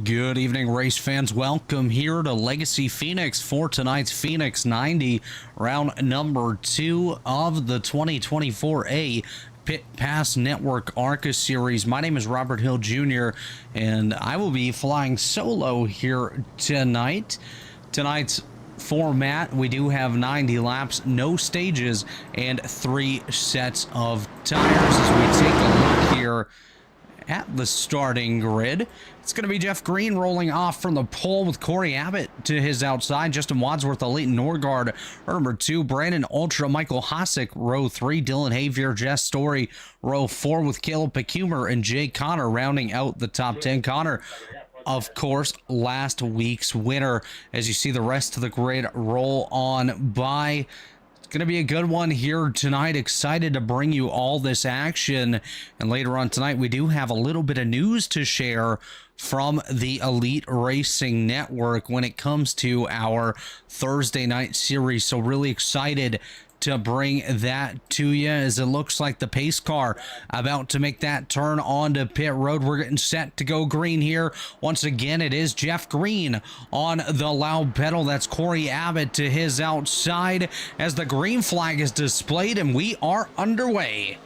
Good evening, race fans. Welcome here to Legacy Phoenix for tonight's Phoenix 90, round number 2 of the 2024A Pit Pass Network ARCA series. My name is Robert Hill Jr., and I will be flying solo here tonight. Tonight's format, we do have 90 laps, no stages, and 3 sets of tires as we take a look here at the starting grid. It's going to be Jeff Green rolling off from the pole with Corey Abbott to his outside. Justin Wadsworth, Elite Norgard, number 2. Brandon Ultra, Michael Hosick, row 3. Dylan Havier, Jess Story, row 4 with Caleb Pecumer and Jay Connor rounding out the top 10. Connor, of course, last week's winner. As you see the rest of the grid roll on by. Going to be a good one here tonight. Excited to bring you all this action. And later on tonight, we do have a little bit of news to share from the Elite Racing Network when it comes to our Thursday night series. So really excited to bring that to you as it looks like the pace car about to make that turn onto pit road. We're getting set to go green here. Once again, it is Jeff Green on the loud pedal. That's Corey Abbott to his outside as the green flag is displayed, and we are underway.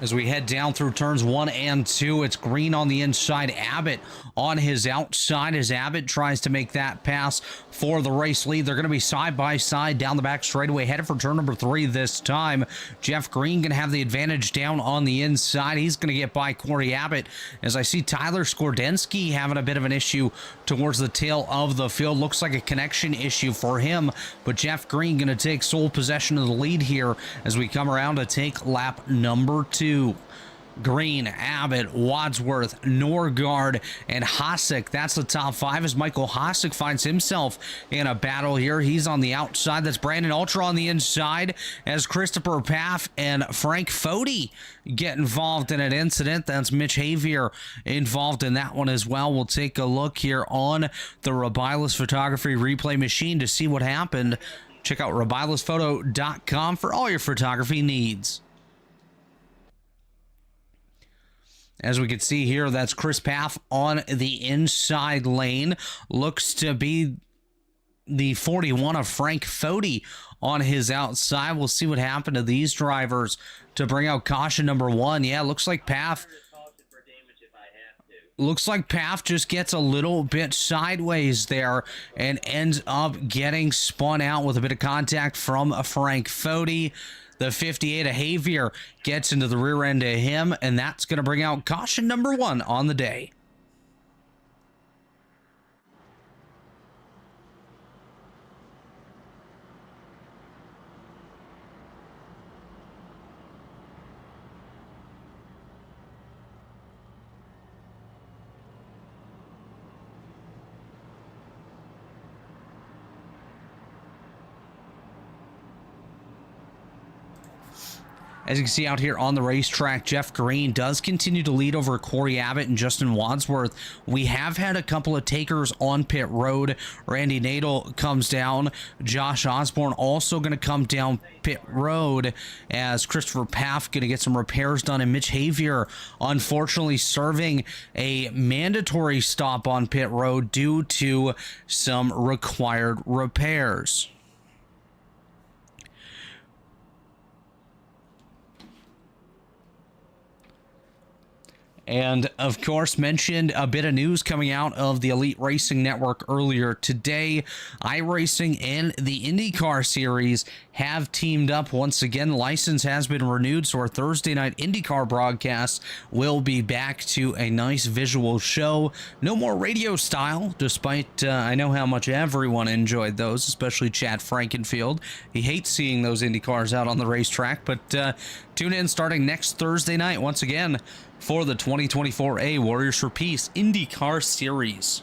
As we head down through turns 1 and 2, it's Green on the inside, Abbott on his outside as Abbott tries to make that pass for the race lead. They're going to be side by side down the back straightaway, headed for turn number 3 this time. Jeff Green going to have the advantage down on the inside. He's going to get by Corey Abbott as I see Tyler Skordensky having a bit of an issue towards the tail of the field. Looks like a connection issue for him, but Jeff Green going to take sole possession of the lead here as we come around to take lap number 2. Green, Abbott, Wadsworth, Norgard, and Hosick. That's the top 5 as Michael Hosick finds himself in a battle here. He's on the outside. That's Brandon Ultra on the inside as Christopher Paff and Frank Fody get involved in an incident. That's Mitch Havier involved in that one as well. We'll take a look here on the Robilus Photography Replay Machine to see what happened. Check out robilusphoto.com for all your photography needs. As we can see here, that's Chris Paff on the inside lane. Looks to be the 41 of Frank Fody on his outside. We'll see what happened to these drivers to bring out caution number 1. Yeah, looks like Paff just gets a little bit sideways there and ends up getting spun out with a bit of contact from Frank Fody. The 58 of Havier gets into the rear end of him, and that's going to bring out caution number 1 on the day. As you can see out here on the racetrack, Jeff Green does continue to lead over Corey Abbott and Justin Wadsworth. We have had a couple of takers on pit road. Randy Nadel comes down. Josh Osborne also going to come down pit road as Christopher Paff going to get some repairs done. And Mitch Havier, unfortunately, serving a mandatory stop on pit road due to some required repairs. And, of course, mentioned a bit of news coming out of the Elite Racing Network earlier today. iRacing and the IndyCar Series have teamed up once again. The license has been renewed, so our Thursday night IndyCar broadcast will be back to a nice visual show. No more radio style, despite I know how much everyone enjoyed those, especially Chad Frankenfield. He hates seeing those IndyCars out on the racetrack, but tune in starting next Thursday night once again for the 2024A Warriors for Peace IndyCar Series.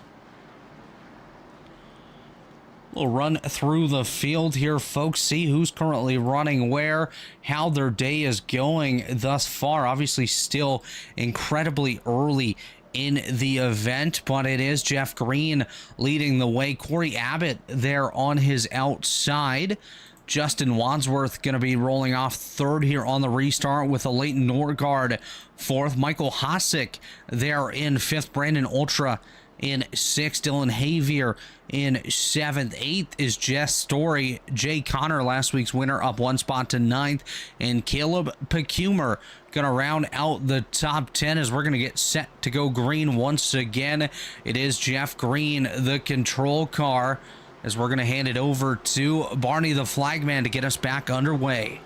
We'll run through the field here, folks, see who's currently running where, how their day is going thus far. Obviously still incredibly early in the event, but it is Jeff Green leading the way. Corey Abbott there on his outside. Justin Wadsworth going to be rolling off third here on the restart with a Leighton Norgard fourth. Michael Hosick there in fifth. Brandon Ultra in sixth. Dylan Javier in seventh. Eighth is Jess Story. Jay Connor, last week's winner, up one spot to ninth. And Caleb Pecumer going to round out the top 10 as we're going to get set to go green once again. It is Jeff Green, the control car, as we're going to hand it over to Barney the flagman to get us back underway.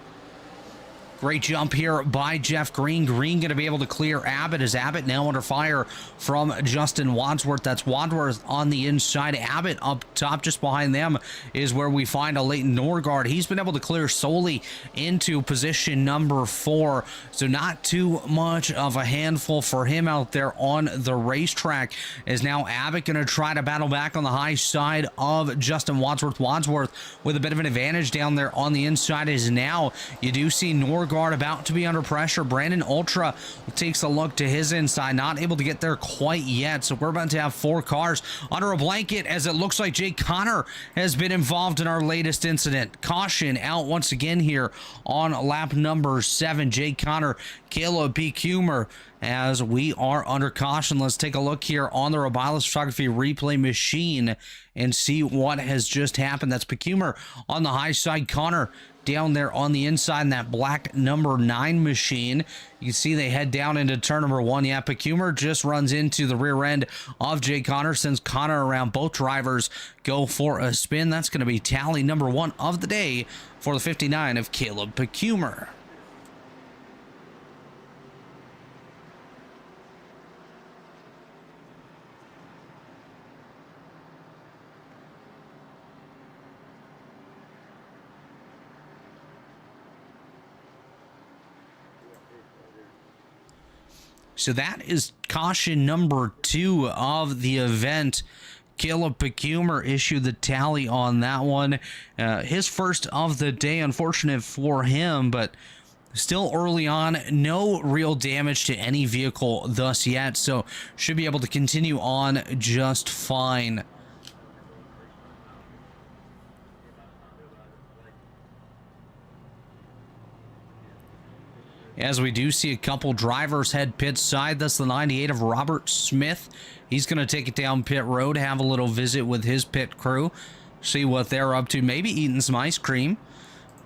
Great jump here by Jeff Green. Green going to be able to clear Abbott, as Abbott now under fire from Justin Wadsworth. That's Wadsworth on the inside. Abbott up top. Just behind them is where we find a Leighton Norgard. He's been able to clear solely into position number 4. So not too much of a handful for him out there on the racetrack. Is now Abbott going to try to battle back on the high side of Justin Wadsworth. Wadsworth with a bit of an advantage down there on the inside is now. You do see Norgard about to be under pressure. Brandon Ultra takes a look to his inside, not able to get there quite yet. So we're about to have 4 cars under a blanket, as it looks like Jay Connor has been involved in our latest incident. Caution out once again here on lap number 7. Jay Connor, Caleb B. Cumer, as we are under caution. Let's take a look here on the Robiles Photography replay machine and see what has just happened. That's Pecumer on the high side. Connor down there on the inside in that black number 9 machine. You can see they head down into turn number 1. Yeah, Pecumer just runs into the rear end of Jay Connor, sends Connor around. Both drivers go for a spin. That's going to be tally number 1 of the day for the 59 of Caleb Pecumer. So that is caution number 2 of the event. Caleb Pecumer issued the tally on that one. His first of the day, unfortunate for him, but still early on. No real damage to any vehicle thus yet, so should be able to continue on just fine. As we do see a couple drivers head pit side. That's the 98 of Robert Smith. He's going to take it down pit road, have a little visit with his pit crew, see what they're up to, maybe eating some ice cream.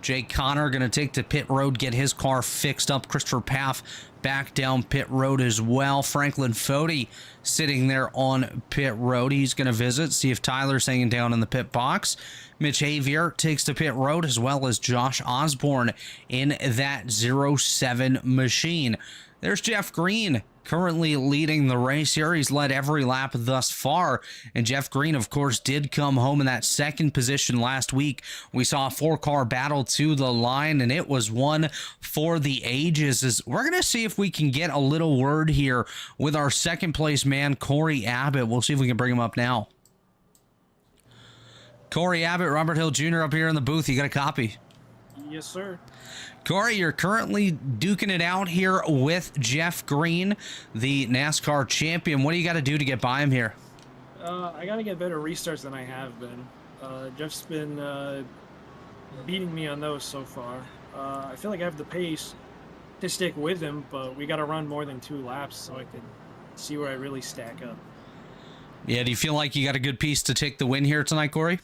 Jay Connor going to take to pit road, get his car fixed up. Christopher Paff back down pit road as well. Franklin Fody sitting there on pit road. He's going to visit, see if Tyler's hanging down in the pit box. Mitch Javier takes to pit road, as well as Josh Osborne in that 07 machine. There's Jeff Green, currently leading the race here. He's led every lap thus far. And Jeff Green, of course, did come home in that second position last week. We saw a 4-car battle to the line, and it was one for the ages. As we're going to see if we can get a little word here with our second place man, Corey Abbott. We'll see if we can bring him up now. Corey Abbott, Robert Hill Jr. up here in the booth. You got a copy? Yes, sir. Corey, you're currently duking it out here with Jeff Green, the NASCAR champion. What do you got to do to get by him here? I got to get better restarts than I have been. Jeff's been beating me on those so far. I feel like I have the pace to stick with him, but we got to run more than 2 laps so I can see where I really stack up. Yeah, do you feel like you got a good piece to take the win here tonight, Corey?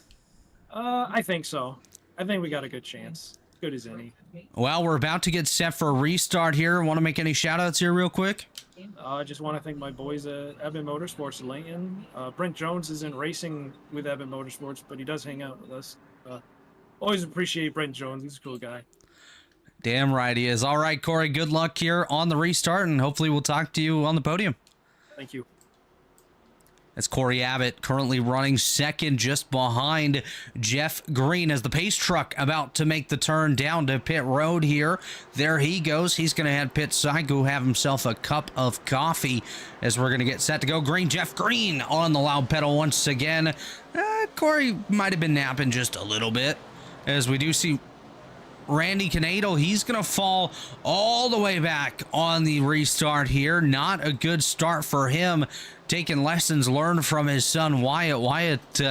I think so. I think we got a good chance. Good as any. Well, we're about to get set for a restart here. Want to make any shout-outs here real quick? I just want to thank my boys at Evan Motorsports in Layton. Brent Jones isn't racing with Evan Motorsports, but he does hang out with us. Always appreciate Brent Jones. He's a cool guy. Damn right he is. All right, Corey, good luck here on the restart, and hopefully we'll talk to you on the podium. Thank you. That's Corey Abbott, currently running second just behind Jeff Green, as the pace truck about to make the turn down to pit road here. There he goes. He's going to head pit side, go have himself a cup of coffee, as we're going to get set to go green. Jeff Green on the loud pedal once again. Corey might have been napping just a little bit, as we do see Randy Canado. He's going to fall all the way back on the restart here. Not a good start for him. Taking lessons learned from his son Wyatt. Wyatt,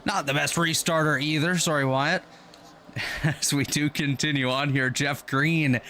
not the best restarter either. Sorry, Wyatt. As we do continue on here, Jeff Green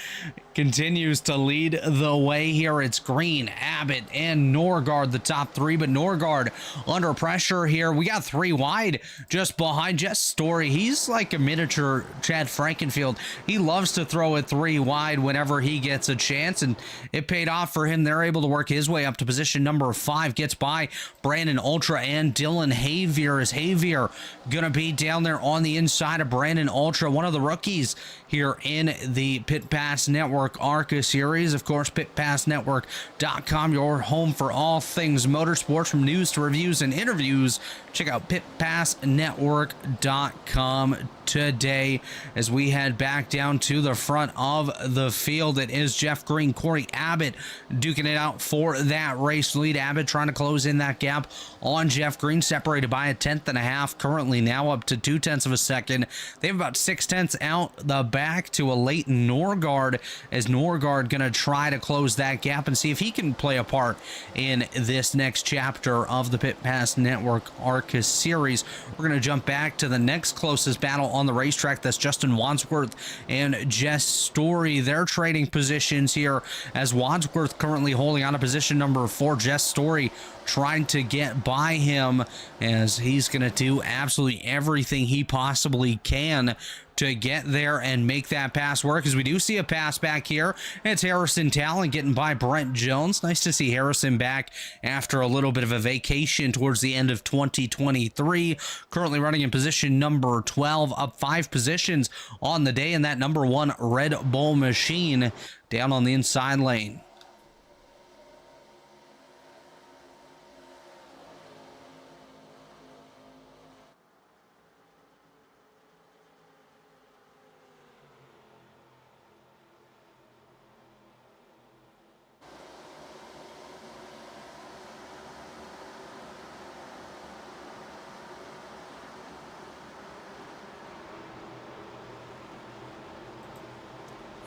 continues to lead the way here. It's Green, Abbott, and Norgard, the top three, but Norgard under pressure here. We got 3 wide just behind Jess Story. He's like a miniature Chad Frankenfield. He loves to throw it 3 wide whenever he gets a chance, and it paid off for him. They're able to work his way up to position number 5, gets by Brandon Ultra and Dylan Javier. Is Javier gonna be down there on the inside of Brandon Ultra, one of the rookies here in the Pit Pass Network ARCA series. Of course, pitpassnetwork.com, your home for all things motorsports, from news to reviews and interviews. Check out pitpassnetwork.com today as we head back down to the front of the field. It is Jeff Green, Corey Abbott duking it out for that race lead. Abbott trying to close in that gap on Jeff Green, separated by 1/10.5, currently now up to 0.2 of a second. They have about 0.6 out the back to a late Norgard, as Norgard gonna try to close that gap and see if he can play a part in this next chapter of the Pit Pass Network ARCA series. We're gonna jump back to the next closest battle on the racetrack. That's Justin Wadsworth and Jess Story. They're trading positions here, as Wadsworth currently holding on to position number 4. Jess Story trying to get by him, as he's going to do absolutely everything he possibly can to get there and make that pass work. As we do see a pass back here, it's Harrison Talon getting by Brent Jones. Nice to see Harrison back after a little bit of a vacation towards the end of 2023. Currently running in position number 12, up 5 positions on the day in that number 1 Red Bull machine down on the inside lane.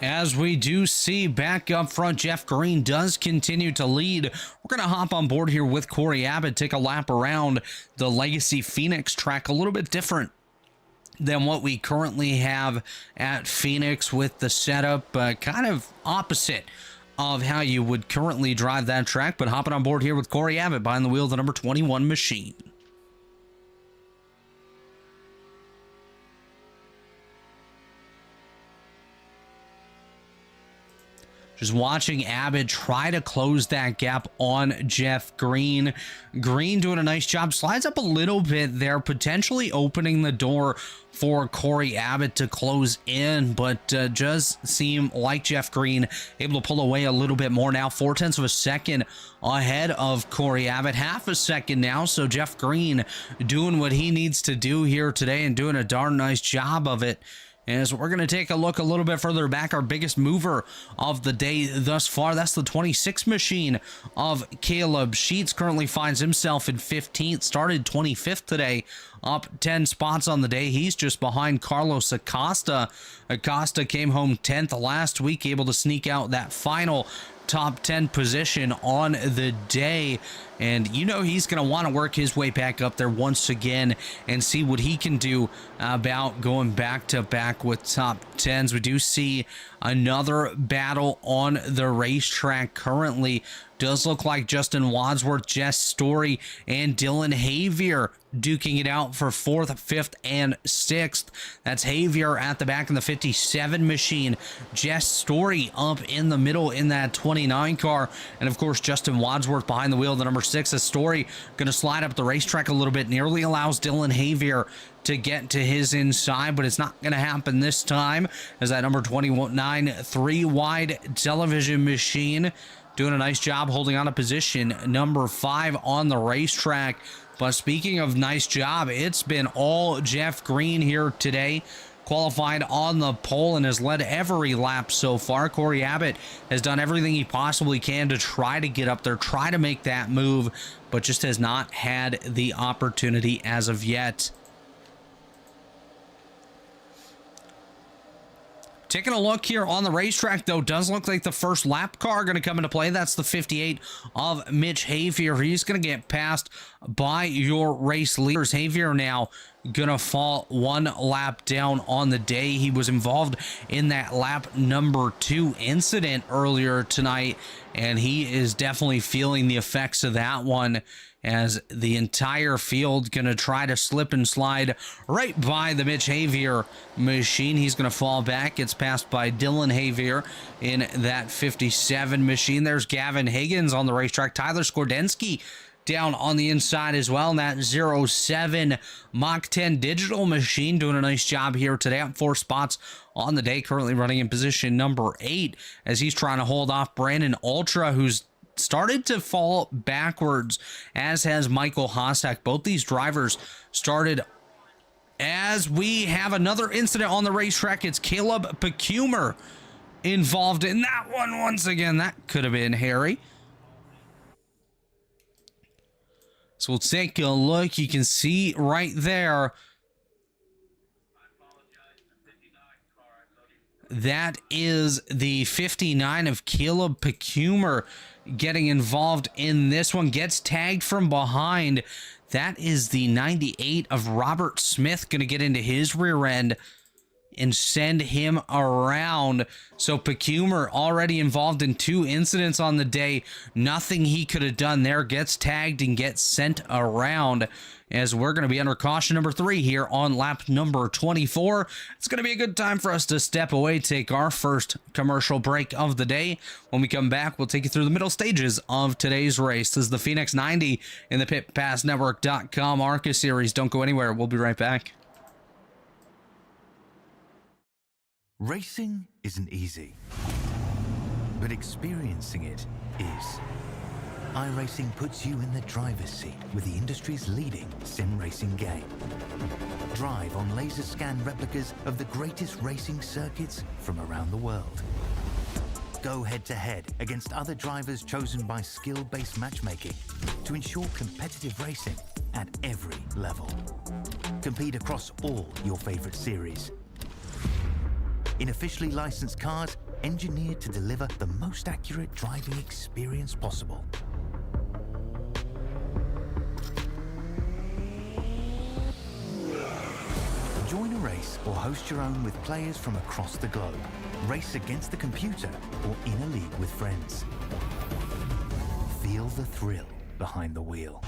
As we do see back up front, Jeff Green does continue to lead. We're going to hop on board here with Corey Abbott, take a lap around the Legacy Phoenix track, a little bit different than what we currently have at Phoenix with the setup, kind of opposite of how you would currently drive that track. But hopping on board here with Corey Abbott behind the wheel of the number 21 machine. Just watching Abbott try to close that gap on Jeff Green. Green doing a nice job. Slides up a little bit there, potentially opening the door for Corey Abbott to close in, but does seem like Jeff Green able to pull away a little bit more now. 0.4 of a second ahead of Corey Abbott. Half a second now, so Jeff Green doing what he needs to do here today and doing a darn nice job of it. As we're going to take a look a little bit further back, our biggest mover of the day thus far, that's the 26 machine of Caleb Sheets. Currently finds himself in 15th, started 25th today, up 10 spots on the day. He's just behind Carlos Acosta. Acosta came home 10th last week, able to sneak out that final top 10 position on the day, and you know he's going to want to work his way back up there once again and see what he can do about going back to back with top 10s. We do see another battle on the racetrack currently. Does look like Justin Wadsworth, Jess Story, and Dylan Javier duking it out for 4th, 5th, and 6th. That's Javier at the back in the 57 machine. Jess Story up in the middle in that 29 car. And of course, Justin Wadsworth behind the wheel of the number 6. A Story going to slide up the racetrack a little bit. Nearly allows Dylan Javier to get to his inside, but it's not going to happen this time, as that number 29 3-wide television machine doing a nice job holding on to position number 5 on the racetrack. But speaking of nice job, it's been all Jeff Green here today. Qualified on the pole and has led every lap so far. Corey Abbott has done everything he possibly can to try to get up there, try to make that move, but just has not had the opportunity as of yet. Taking a look here on the racetrack, though, does look like the first lap car going to come into play. That's the 58 of Mitch Javier. He's going to get passed by your race leaders. Javier now gonna fall one lap down on the day. He was involved in that lap number 2 incident earlier tonight, and he is definitely feeling the effects of that one, as the entire field gonna try to slip and slide right by the Mitch Havier machine. He's gonna fall back, gets passed by Dylan Havier in that 57 machine. There's Gavin Higgins on the racetrack. Tyler Skordensky down on the inside as well. And that 07 Mach 10 digital machine doing a nice job here today, up 4 spots on the day, currently running in position number 8 as he's trying to hold off Brandon Ultra, who's started to fall backwards, as has Michael Hossack. Both these drivers started, as we have another incident on the racetrack. It's Caleb Pecumer involved in that one once again. That could have been Harry. So we'll take a look. You can see right there, that is the 59 of Caleb Pecumer getting involved in this one. Gets tagged from behind. That is the 98 of Robert Smith, going to get into his rear end and send him around. So Pecumer already involved in 2 incidents on the day. Nothing he could have done there. Gets tagged and gets sent around, as we're going to be under caution number 3 here on lap number 24. It's going to be a good time for us to step away, take our first commercial break of the day. When we come back, we'll take you through the middle stages of today's race. This is the Phoenix 90 in the PitPassNetwork.com ARCA series. Don't go anywhere. We'll be right back. Racing isn't easy, but experiencing it is. iRacing puts you in the driver's seat with the industry's leading sim racing game. Drive on laser scan replicas of the greatest racing circuits from around the world. Go head-to-head against other drivers chosen by skill-based matchmaking to ensure competitive racing at every level. Compete across all your favorite series in officially licensed cars engineered to deliver the most accurate driving experience possible. Join a race or host your own with players from across the globe. Race against the computer or in a league with friends. Feel the thrill behind the wheel.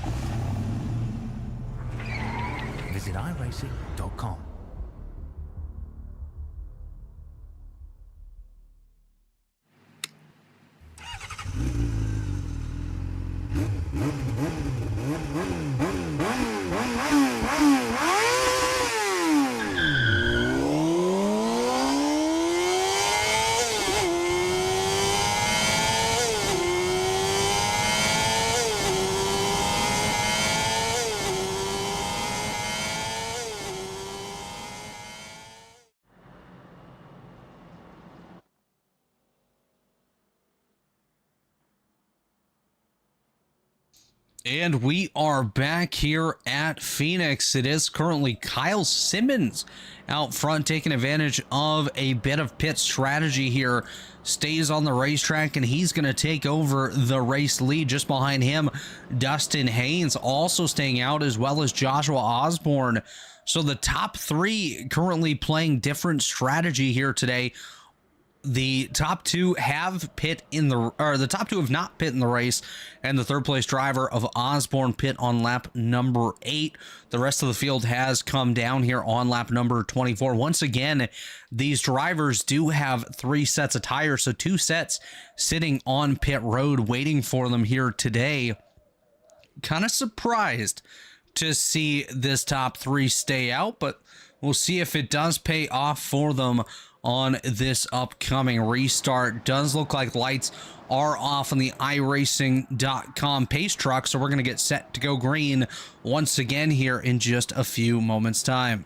Visit iRacing.com. And we are back here at Phoenix. It is currently Kyle Simmons out front, taking advantage of a bit of pit strategy here. Stays on the racetrack, and he's going to take over the race lead. Just behind him, Dustin Haynes also staying out, as well as Joshua Osborne. So the top 3 currently playing different strategy here today. The top 2 have the top 2 have not pit in the race, and the 3rd place driver of Osborne pit on lap number 8. The rest of the field has come down here on lap number 24. Once again, these drivers do have 3 sets of tires, so 2 sets sitting on pit road waiting for them here today. Kind of surprised to see this top 3 stay out, but we'll see if it does pay off for them on this upcoming restart. Does look like lights are off on the iRacing.com pace truck, so we're going to get set to go green once again here in just a few moments' time.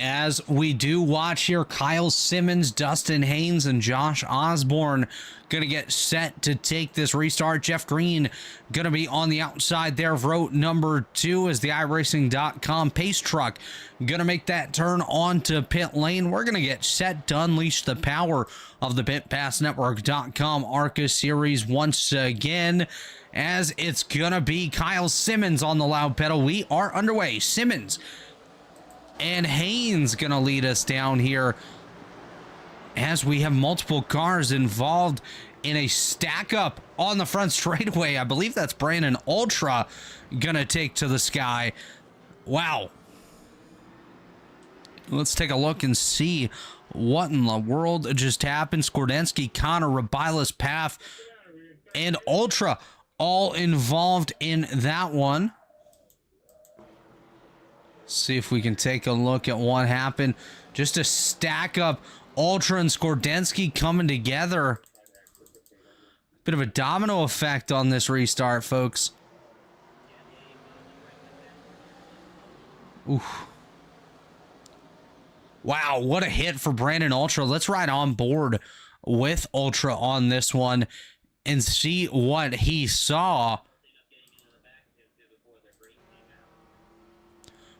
As we do watch here, Kyle Simmons, Dustin Haynes, and Josh Osborne going to get set to take this restart. Jeff Green going to be on the outside there of row number 2 as the iRacing.com pace truck going to make that turn onto pit lane. We're going to get set to unleash the power of the PitPassNetwork.com ARCA series once again, as it's going to be Kyle Simmons on the loud pedal. We are underway. Simmons and Haynes gonna lead us down here as we have multiple cars involved in a stack up on the front straightaway. I believe that's Brandon Ultra gonna take to the sky. Wow. Let's take a look and see what in the world just happened. Skordensky, Connor, Rabilas, Path, and Ultra all involved in that one. See if we can take a look at what happened. Just a stack up. Ultra and Skordensky coming together. Bit of a domino effect on this restart, folks. Oof. Wow, what a hit for Brandon Ultra. Let's ride on board with Ultra on this one and see what he saw.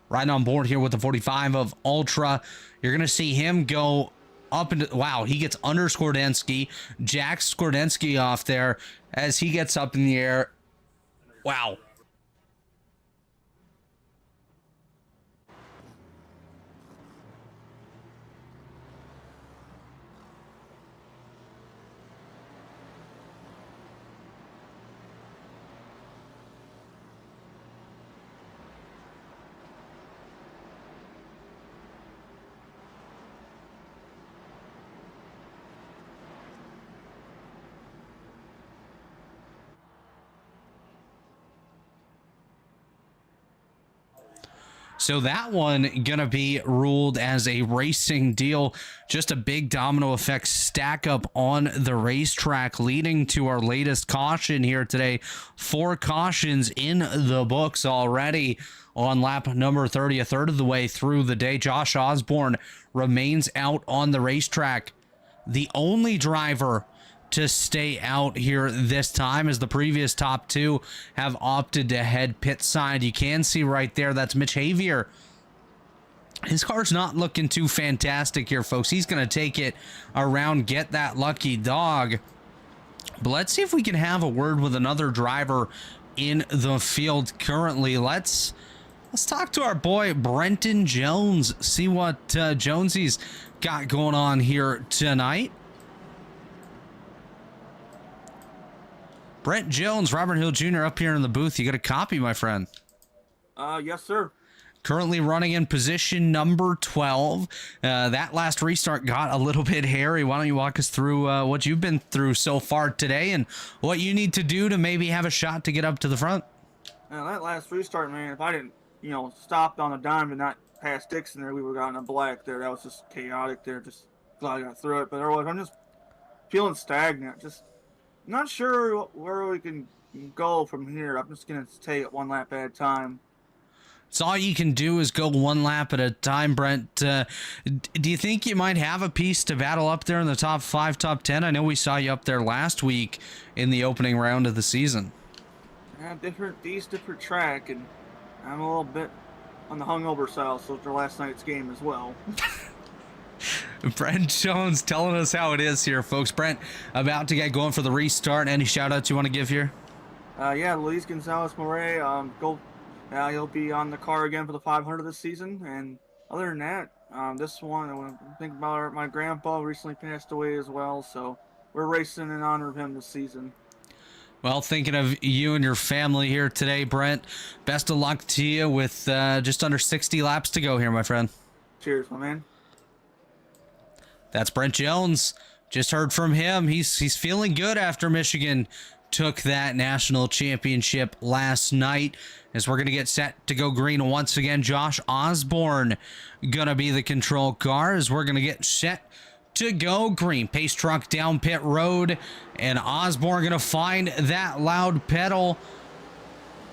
Riding on board here with the 45 of Ultra. You're going to see him go up into... Wow, he gets under Skordensky. Jacks Skordensky off there as he gets up in the air. Wow. So that one gonna be ruled as a racing deal. Just a big domino effect stack up on the racetrack, leading to our latest caution here today. 4 cautions in the books already on lap number 30, a third of the way through the day. Josh Osborne remains out on the racetrack. The only driver to stay out here this time, as the previous top 2 have opted to head pit side. You can see right there, that's Mitch Javier. His car's not looking too fantastic here, folks. He's going to take it around, get that lucky dog. But let's see if we can have a word with another driver in the field currently. Let's talk to our boy Brenton Jones, see what Jonesy's got going on here tonight. Brent Jones, Robert Hill Jr. up here in the booth. You got a copy, my friend? Yes, sir. Currently running in position number 12. That last restart got a little bit hairy. Why don't you walk us through what you've been through so far today and what you need to do to maybe have a shot to get up to the front? Now, that last restart, man, if I didn't, stopped on a dime and not pass Dixon there, we would have gotten a black there. That was just chaotic there. Just glad I got through it. But otherwise, I'm just feeling stagnant. Just not sure where we can go from here. I'm just going to take it one lap at a time. So all you can do is go one lap at a time, Brent. Do you think you might have a piece to battle up there in the top 5, top 10? I know we saw you up there last week in the opening round of the season. Yeah, different track, and I'm a little bit on the hungover side also after last night's game as well. Brent Jones telling us how it is here, folks. Brent, about to get going for the restart. Any shout-outs you want to give here? Yeah, Luis Gonzalez-Moray, he'll be on the car again for the 500 this season. And other than that, this one, I want to think about my grandpa recently passed away as well, so we're racing in honor of him this season. Well, thinking of you and your family here today, Brent. Best of luck to you with just under 60 laps to go here, my friend. Cheers, my man. That's Brent Jones. Just heard from him. He's feeling good after Michigan took that national championship last night. As we're going to get set to go green once again, Josh Osborne going to be the control car as we're going to get set to go green. Pace truck down pit road, and Osborne going to find that loud pedal.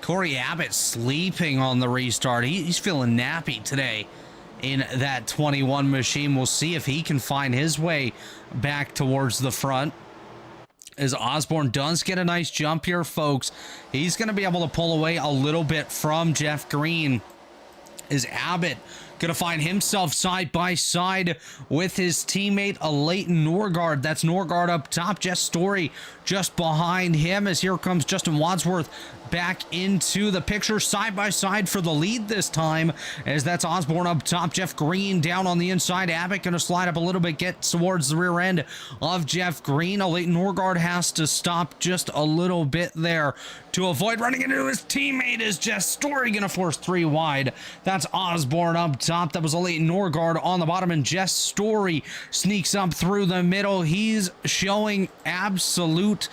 Corey Abbott sleeping on the restart. He's feeling nappy today. in that 21 machine. We'll see if he can find his way back towards the front. As Osborne does get a nice jump here, folks, he's going to be able to pull away a little bit from Jeff Green. Is Abbott going to find himself side by side with his teammate, Leighton Norgard? That's Norgard up top. Jess Story just behind him, as here comes Justin Wadsworth back into the picture, side by side for the lead this time, as that's Osborne up top, Jeff Green down on the inside. Abbott going to slide up a little bit, get towards the rear end of Jeff Green. Leighton Norgard has to stop just a little bit there to avoid running into his teammate. Is Jess Story going to force 3 wide? That's Osborne up top. That was Leighton Norgard on the bottom, and Jess Story sneaks up through the middle. He's showing absolute,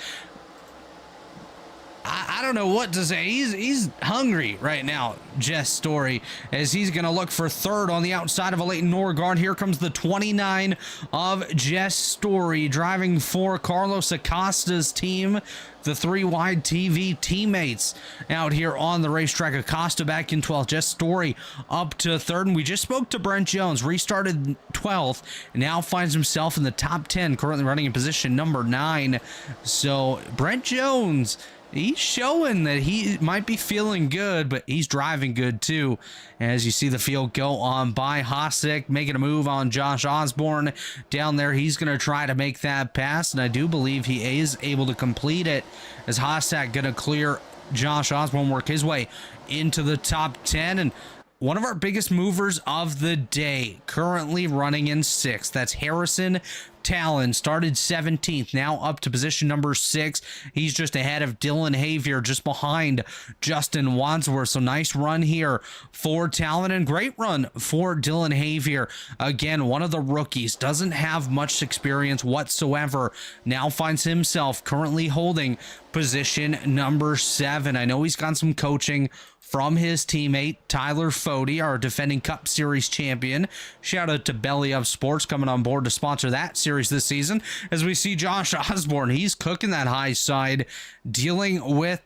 I don't know what to say. He's hungry right now, Jess Story, as he's going to look for third on the outside of a Leighton Norgard. Here comes the 29 of Jess Story, driving for Carlos Acosta's team, the 3 wide TV teammates out here on the racetrack. Acosta back in 12th, Jess Story up to third, and we just spoke to Brent Jones, restarted 12th, and now finds himself in the top 10, currently running in position number 9. So Brent Jones, he's showing that he might be feeling good, but he's driving good too. As you see the field go on by, Hosek making a move on Josh Osborne down there. He's going to try to make that pass, and I do believe he is able to complete it, as Hosek going to clear Josh Osborne, work his way into the top 10. And one of our biggest movers of the day, currently running in 6th. That's Harrison Talon, started 17th, now up to position number 6. He's just ahead of Dylan Havier, just behind Justin Wadsworth. So nice run here for Talon, and great run for Dylan Havier. Again, one of the rookies, doesn't have much experience whatsoever, now finds himself currently holding position number 7. I know he's got some coaching from his teammate Tyler Fody, our defending Cup Series champion. Shout out to Belly Up Sports coming on board to sponsor that series this season. As we see Josh Osborne, he's cooking that high side, dealing with,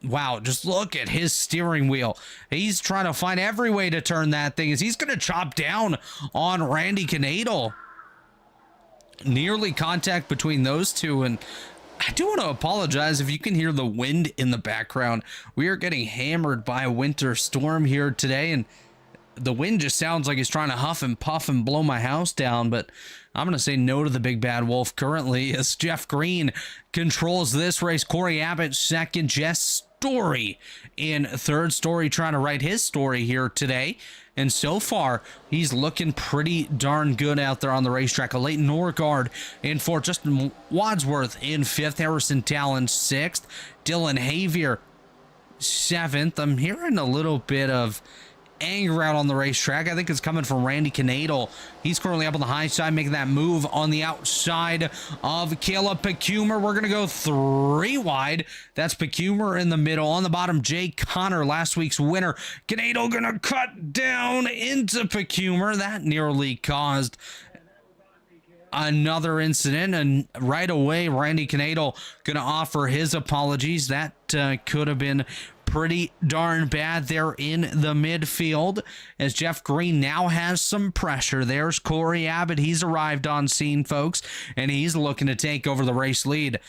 wow, just look at his steering wheel. He's trying to find every way to turn that thing, as he's going to chop down on Randy Canadle. Nearly contact between those two, and I do want to apologize if you can hear the wind in the background. We are getting hammered by a winter storm here today, and the wind just sounds like it's trying to huff and puff and blow my house down, but I'm going to say no to the big bad wolf currently, as Jeff Green controls this race. Corey Abbott second, Jess Story in third. Story trying to write his story here today, and so far he's looking pretty darn good out there on the racetrack. Leighton Norgard in fourth, Justin Wadsworth in fifth, Harrison Talon sixth, Dylan Havier seventh. I'm hearing a little bit of anger out on the racetrack. I think it's coming from Randy Canadle. He's currently up on the high side, making that move on the outside of Caleb Pecumer. We're going to go 3 wide. That's Pecumer in the middle. On the bottom, Jay Connor, last week's winner. Canadle going to cut down into Pecumer. That nearly caused another incident, and right away Randy Canadle going to offer his apologies. That could have been pretty darn bad there in the midfield, as Jeff Green now has some pressure. There's Corey Abbott. He's arrived on scene, folks, and he's looking to take over the race lead.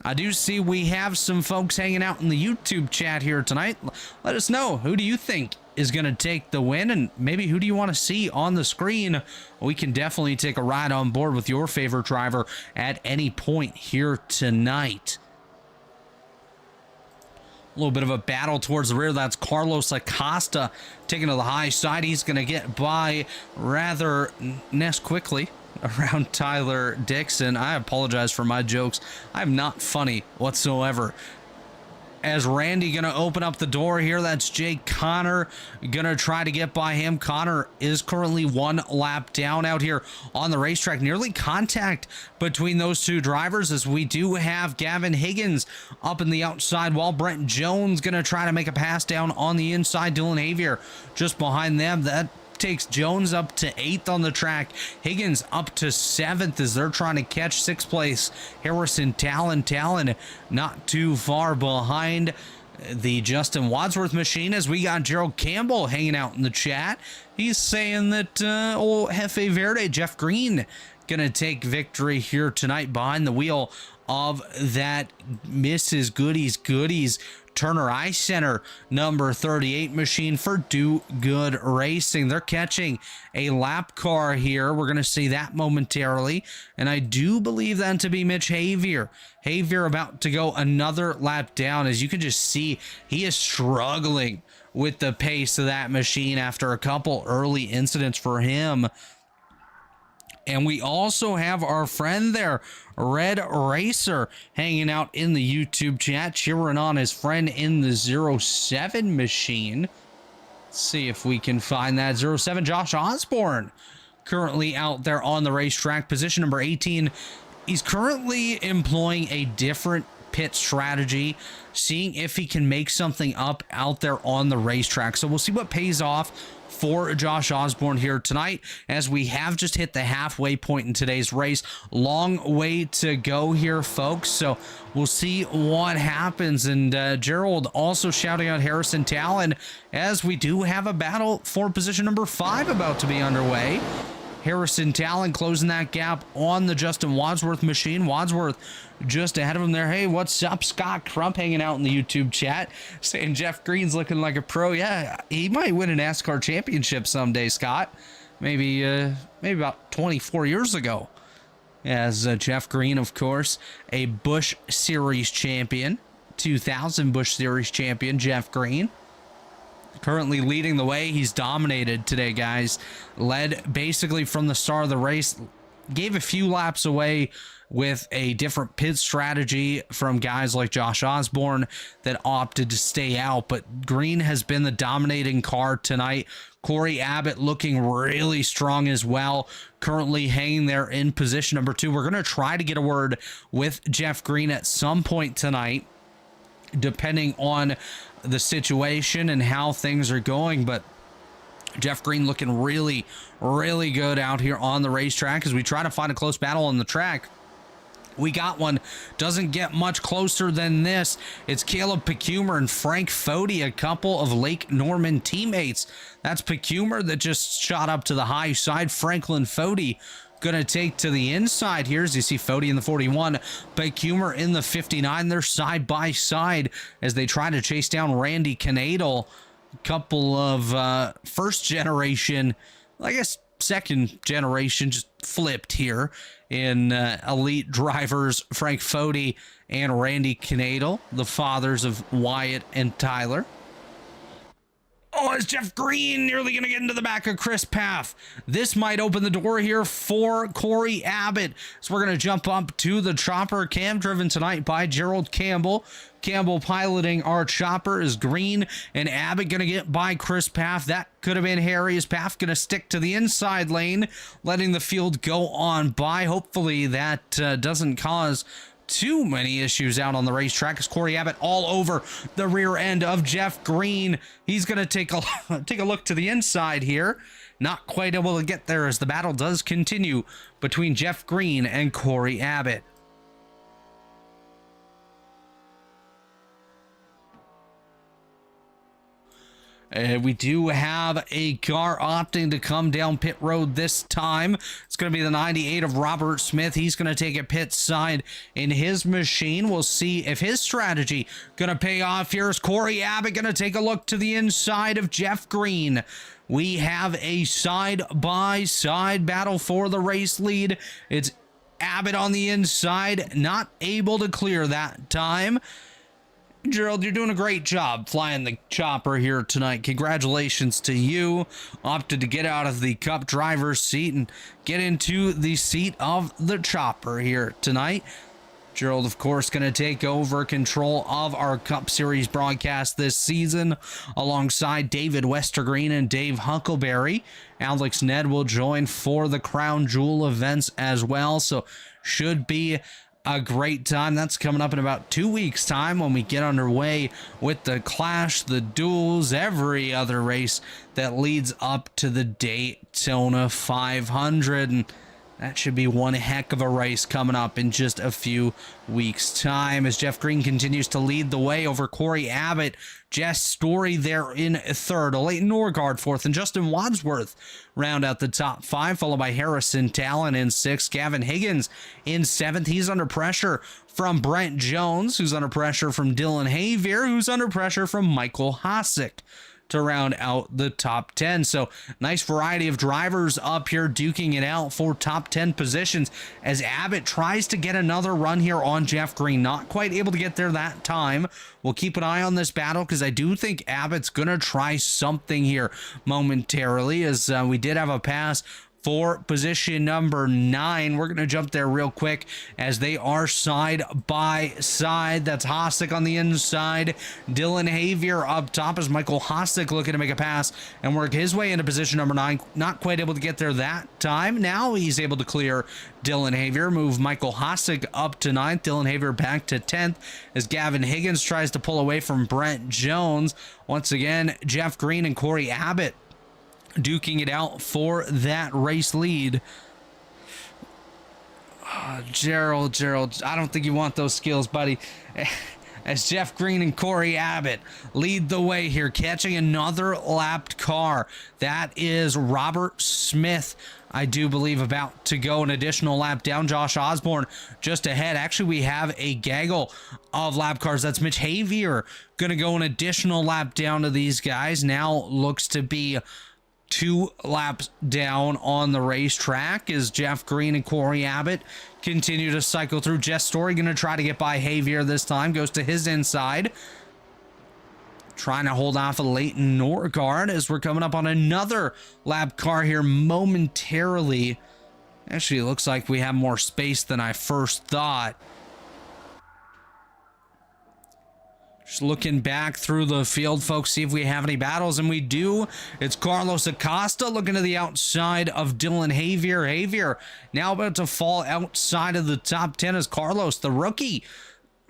I do see we have some folks hanging out in the YouTube chat here tonight. Let us know, who do you think is going to take the win, and maybe who do you want to see on the screen? We can definitely take a ride on board with your favorite driver at any point here tonight. A little bit of a battle towards the rear. That's Carlos Acosta taking to the high side. He's going to get by rather quickly around Tyler Dixon. I apologize for my jokes. I'm not funny whatsoever. As Randy going to open up the door here, that's Jay Connor going to try to get by him. Connor is currently 1 lap down out here on the racetrack. Nearly contact between those two drivers, as we do have Gavin Higgins up in the outside, while Brent Jones going to try to make a pass down on the inside. Dylan Havier just behind them. That takes Jones up to 8th on the track. Higgins up to 7th as they're trying to catch 6th place Harrison Talon. Talon not too far behind. the Justin Wadsworth machine, as we got Gerald Campbell hanging out in the chat. He's saying that old Jefe Verde, Jeff Green, gonna take victory here tonight behind the wheel of that Mrs. Goodies Turner Ice Center number 38 machine for Do Good Racing. They're catching a lap car here. We're going to see that momentarily. And I do believe that to be Mitch Havier. Havier about to go another lap down. As you can just see, he is struggling with the pace of that machine after a couple early incidents for him. And we also have our friend there, Red Racer, hanging out in the YouTube chat, cheering on his friend in the 07 machine. Let's see if we can find that 07. Josh Osborne, currently out there on the racetrack, position number 18. He's currently employing a different pit strategy, seeing if he can make something up out there on the racetrack. So we'll see what pays off for Josh Osborne here tonight, as we have just hit the halfway point in today's race. Long way to go here, folks, so we'll see what happens. And Gerald also shouting out Harrison Talon, as we do have a battle for position number 5 about to be underway. Harrison Talon closing that gap on the Justin Wadsworth machine. Wadsworth just ahead of him there. Hey, what's up? Scott Crump hanging out in the YouTube chat, saying Jeff Green's looking like a pro. Yeah, he might win a NASCAR championship someday, Scott. Maybe about 24 years ago. As Jeff Green, of course, a Busch Series champion, 2000 Busch Series champion, Jeff Green. Currently leading the way. He's dominated today, guys. Led basically from the start of the race. Gave a few laps away with a different pit strategy from guys like Josh Osborne that opted to stay out. But Green has been the dominating car tonight. Corey Abbott looking really strong as well. Currently hanging there in position number 2. We're going to try to get a word with Jeff Green at some point tonight, depending on the situation and how things are going. But Jeff Green looking really, really good out here on the racetrack as we try to find a close battle on the track. We got one. Doesn't get much closer than this. It's Caleb Pecumer and Frank Fody, a couple of Lake Norman teammates. That's Pecumer that just shot up to the high side. Franklin Fody gonna take to the inside here, as you see Fody in the 41, Pecumer in the 59. They're side by side as they try to chase down Randy Canadle. A couple of first generation, I guess second generation, just flipped here in elite drivers, Frank Fody and Randy Canadle, the fathers of Wyatt and Tyler. Oh, is Jeff Green nearly going to get into the back of Chris Paff? This might open the door here for Corey Abbott. So we're going to jump up to the chopper, cam driven tonight by Gerald Campbell. Campbell piloting our chopper. Is Green and Abbott going to get by Chris Paff? That could have been Harry. Is Paff going to stick to the inside lane, letting the field go on by? Hopefully that doesn't cause too many issues out on the racetrack, as Corey Abbott all over the rear end of Jeff Green. He's going to take a look to the inside here. Not quite able to get there, as the battle does continue between Jeff Green and Corey Abbott. We do have a car opting to come down pit road this time. It's going to be the 98 of Robert Smith. He's going to take a pit side in his machine. We'll see if his strategy going to pay off. Here's Corey Abbott going to take a look to the inside of Jeff Green. We have a side-by-side battle for the race lead. It's Abbott on the inside, not able to clear that time. Gerald, you're doing a great job flying the chopper here tonight. Congratulations to you. Opted to get out of the Cup driver's seat and get into the seat of the chopper here tonight. Gerald, of course, going to take over control of our Cup Series broadcast this season alongside David Westergreen and Dave Huckleberry. Alex Ned will join for the Crown Jewel events as well, so should be a great time. That's coming up in about 2 weeks' time when we get underway with the Clash, the duels, every other race that leads up to the Daytona 500. And That should be one heck of a race coming up in just a few weeks' time as Jeff Green continues to lead the way over Corey Abbott. Jess Story there in third. Leighton Norgard fourth, and Justin Wadsworth round out the top five, followed by Harrison Talon in sixth. Gavin Higgins in seventh. He's under pressure from Brent Jones, who's under pressure from Dylan Havier, who's under pressure from Michael Hosick to round out the top 10. So nice variety of drivers up here duking it out for top 10 positions as Abbott tries to get another run here on Jeff Green. Not quite able to get there that time. We'll keep an eye on this battle because I do think Abbott's going to try something here momentarily, as we did have a pass for position number 9. We're going to jump there real quick as they are side by side. That's Hosick on the inside. Dylan Havier up top as Michael Hosick looking to make a pass and work his way into position number 9. Not quite able to get there that time. Now he's able to clear Dylan Havier, move Michael Hosick up to 9th. Dylan Havier back to 10th as Gavin Higgins tries to pull away from Brent Jones. Once again, Jeff Green and Corey Abbott duking it out for that race lead. Gerald, I don't think you want those skills, buddy. As Jeff Green and Corey Abbott lead the way here, catching another lapped car. That is Robert Smith, I do believe, about to go an additional lap down. Josh Osborne just ahead. Actually, we have a gaggle of lap cars. That's Mitch Havier going to go an additional lap down to these guys. Now looks to be 2 laps down on the racetrack as Jeff Green and Corey Abbott continue to cycle through. Jess Story going to try to get by Havier this time. Goes to his inside. Trying to hold off a Leighton Norgard as we're coming up on another lap car here momentarily. Actually, it looks like we have more space than I first thought. Just looking back through the field, folks, see if we have any battles, and we do. It's Carlos Acosta looking to the outside of Dylan Havier. Havier now about to fall outside of the top 10 as Carlos, the rookie,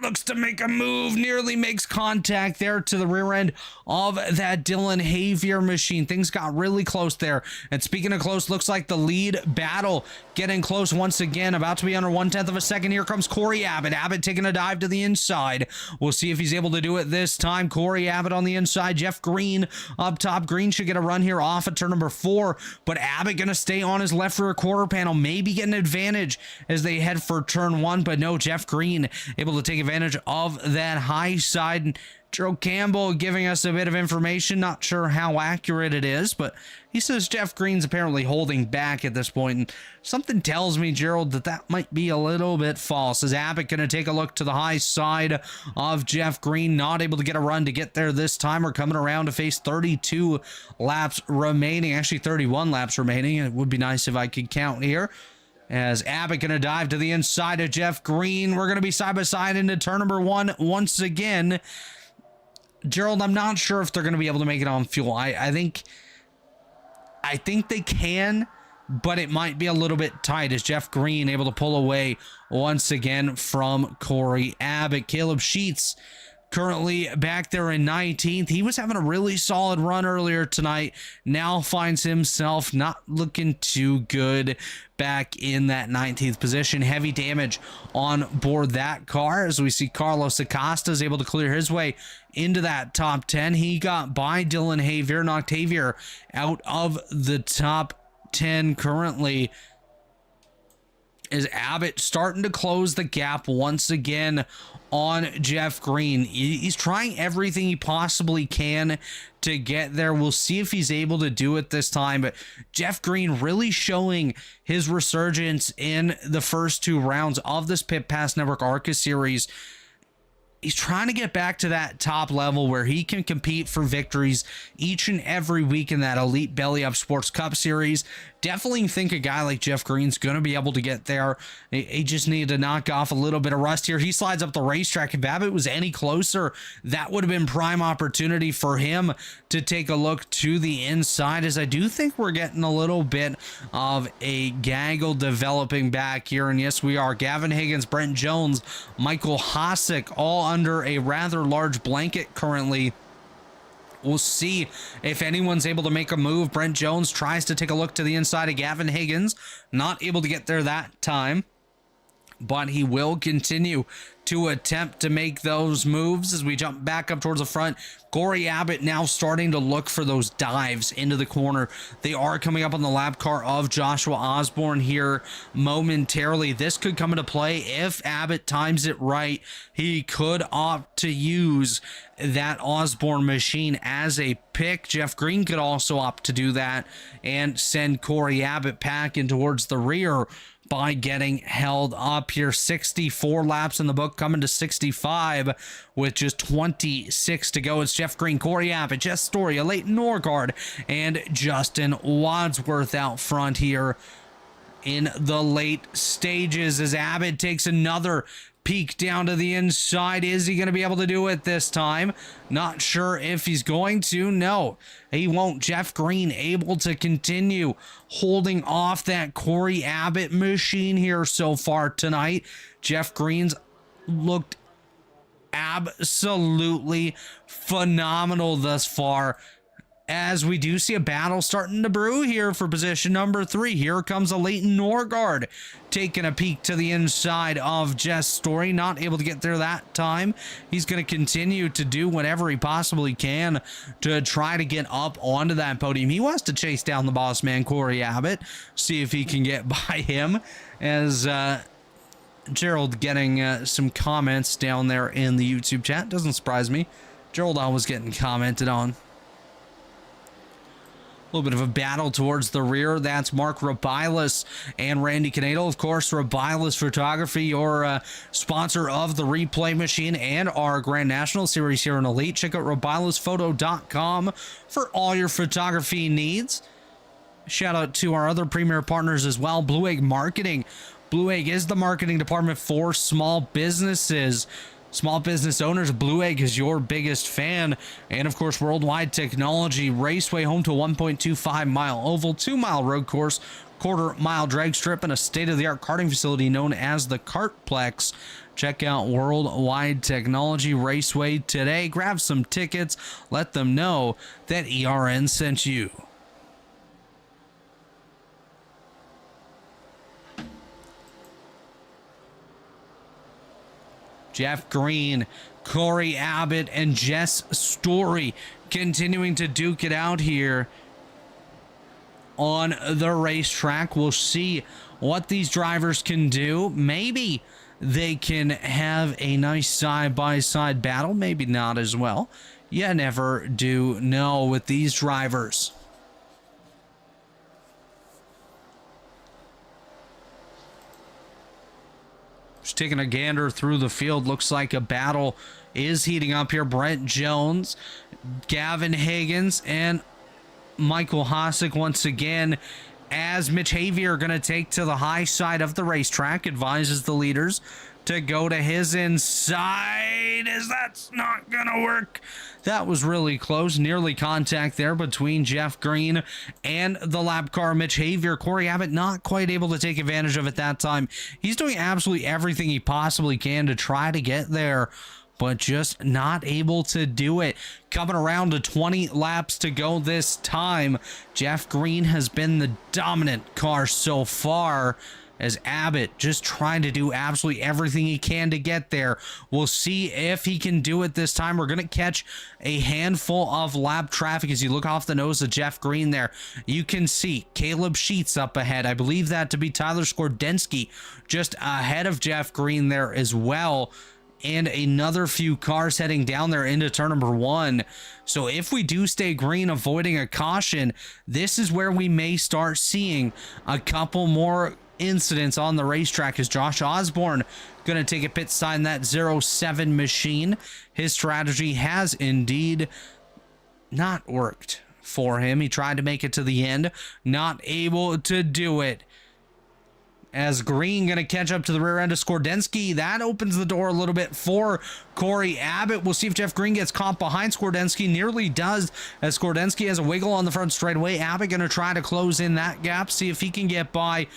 looks to make a move, nearly makes contact there to the rear end of that Dylan Havier machine. Things got really close there. And speaking of close, looks like the lead battle getting close once again, about to be under 1/10 of a second. Here comes Corey Abbott. Abbott taking a dive to the inside. We'll see if he's able to do it this time. Corey Abbott on the inside. Jeff Green up top. Green should get a run here off at turn number 4, but Abbott going to stay on his left rear quarter panel, maybe get an advantage as they head for turn 1, but no, Jeff Green able to take advantage of that high side. Joe Campbell giving us a bit of information, not sure how accurate it is, but he says Jeff Green's apparently holding back at this point, and something tells me, Gerald, that might be a little bit false. Is Abbott going to take a look to the high side of Jeff Green, not able to get a run to get there this time? We're coming around to face 32 laps remaining, actually 31 laps remaining. It would be nice if I could count here. As Abbott going to dive to the inside of Jeff Green. We're going to be side by side into turn number 1 once again. Gerald, I'm not sure if they're going to be able to make it on fuel. I think they can, but it might be a little bit tight as Jeff Green able to pull away once again from Corey Abbott. Caleb Sheets currently back there in 19th. He was having a really solid run earlier tonight. Now finds himself not looking too good back in that 19th position. Heavy damage on board that car as we see Carlos Acosta is able to clear his way into that top 10. He got by Dylan Havier, knocked Havier out of the top 10 currently. Is Abbott starting to close the gap once again on Jeff Green? He's trying everything he possibly can to get there. We'll see if he's able to do it this time, but Jeff Green really showing his resurgence in the first 2 rounds of this Pit Pass Network ARCA series. He's trying to get back to that top level where he can compete for victories each and every week in that Elite Belly Up Sports Cup series. Definitely think a guy like Jeff Green's going to be able to get there. He just needed to knock off a little bit of rust here. He slides up the racetrack. If Abbott was any closer, that would have been prime opportunity for him to take a look to the inside, as I do think we're getting a little bit of a gaggle developing back here. And yes, we are. Gavin Higgins, Brent Jones, Michael Hosick, all under a rather large blanket currently We'll see if anyone's able to make a move. Brent Jones tries to take a look to the inside of Gavin Higgins. Not able to get there that time, but he will continue to attempt to make those moves as we jump back up towards the front. Corey Abbott now starting to look for those dives into the corner. They are coming up on the lap car of Joshua Osborne here momentarily. This could come into play if Abbott times it right. He could opt to use that Osborne machine as a pick. Jeff Green could also opt to do that and send Corey Abbott packing towards the rear by getting held up here. 64 laps in the book, coming to 65 with just 26 to go. It's Jeff Green, Corey Abbott, Jess Story, Leighton Norgard, and Justin Wadsworth out front here in the late stages as Abbott takes another peek down to the inside. Is he going to be able to do it this time? Not sure if he's going to. No, he won't. Jeff Green able to continue holding off that Corey Abbott machine here so far tonight. Jeff Green's looked absolutely phenomenal thus far, as we do see a battle starting to brew here for position number 3. Here comes a Leighton Norgard taking a peek to the inside of Jess Story. Not able to get there that time. He's going to continue to do whatever he possibly can to try to get up onto that podium. He wants to chase down the boss man, Corey Abbott, see if he can get by him, as Gerald getting some comments down there in the YouTube chat. Doesn't surprise me. Gerald always getting commented on. A little bit of a battle towards the rear. That's Mark Rabilas and Randy Canado. Of course, Rabilas Photography, your sponsor of the replay machine and our Grand National Series here in Elite. Check out rabilasphoto.com for all your photography needs. Shout out to our other premier partners as well. Blue Egg Marketing. Blue Egg is the marketing department for small businesses. Small business owners, Blue Egg is your biggest fan. And of course, Worldwide Technology Raceway, home to a 1.25 mile oval, 2 mile road course, quarter-mile drag strip, and a state-of-the-art karting facility known as the Kartplex. Check out Worldwide Technology Raceway today. Grab some tickets. Let them know that ERN sent you. Jeff Green, Corey Abbott, and Jess Story continuing to duke it out here on the racetrack. We'll see what these drivers can do. Maybe they can have a nice side-by-side battle. Maybe not as well. You never do know with these drivers. Just taking a gander through the field. Looks like a battle is heating up here. Brent Jones, Gavin Higgins, and Michael Hossack once again, as Mitch Havey are going to take to the high side of the racetrack. Advises the leaders to go to his inside, as that's not going to work. That was really close. Nearly contact there between Jeff Green and the lap car, Mitch Havey. Corey Abbott not quite able to take advantage of it that time. He's doing absolutely everything he possibly can to try to get there, but just not able to do it. Coming around to 20 laps to go this time. Jeff Green has been the dominant car so far, as Abbott just trying to do absolutely everything he can to get there. We'll see if he can do it this time. We're going to catch a handful of lap traffic as you look off the nose of Jeff Green there. You can see Caleb Sheets up ahead. I believe that to be Tyler Skordensky just ahead of Jeff Green there as well. And another few cars heading down there into turn number 1. So if we do stay green, avoiding a caution, this is where we may start seeing a couple more incidents on the racetrack, as Josh Osborne going to take a pit sign that 07 machine. His strategy has indeed not worked for him. He tried to make it to the end, not able to do it. As Green going to catch up to the rear end of Skordensky. That opens the door a little bit for Corey Abbott. We'll see if Jeff Green gets caught behind Skordensky. Nearly does, as Skordensky has a wiggle on the front straightaway. Abbott going to try to close in that gap, see if he can get by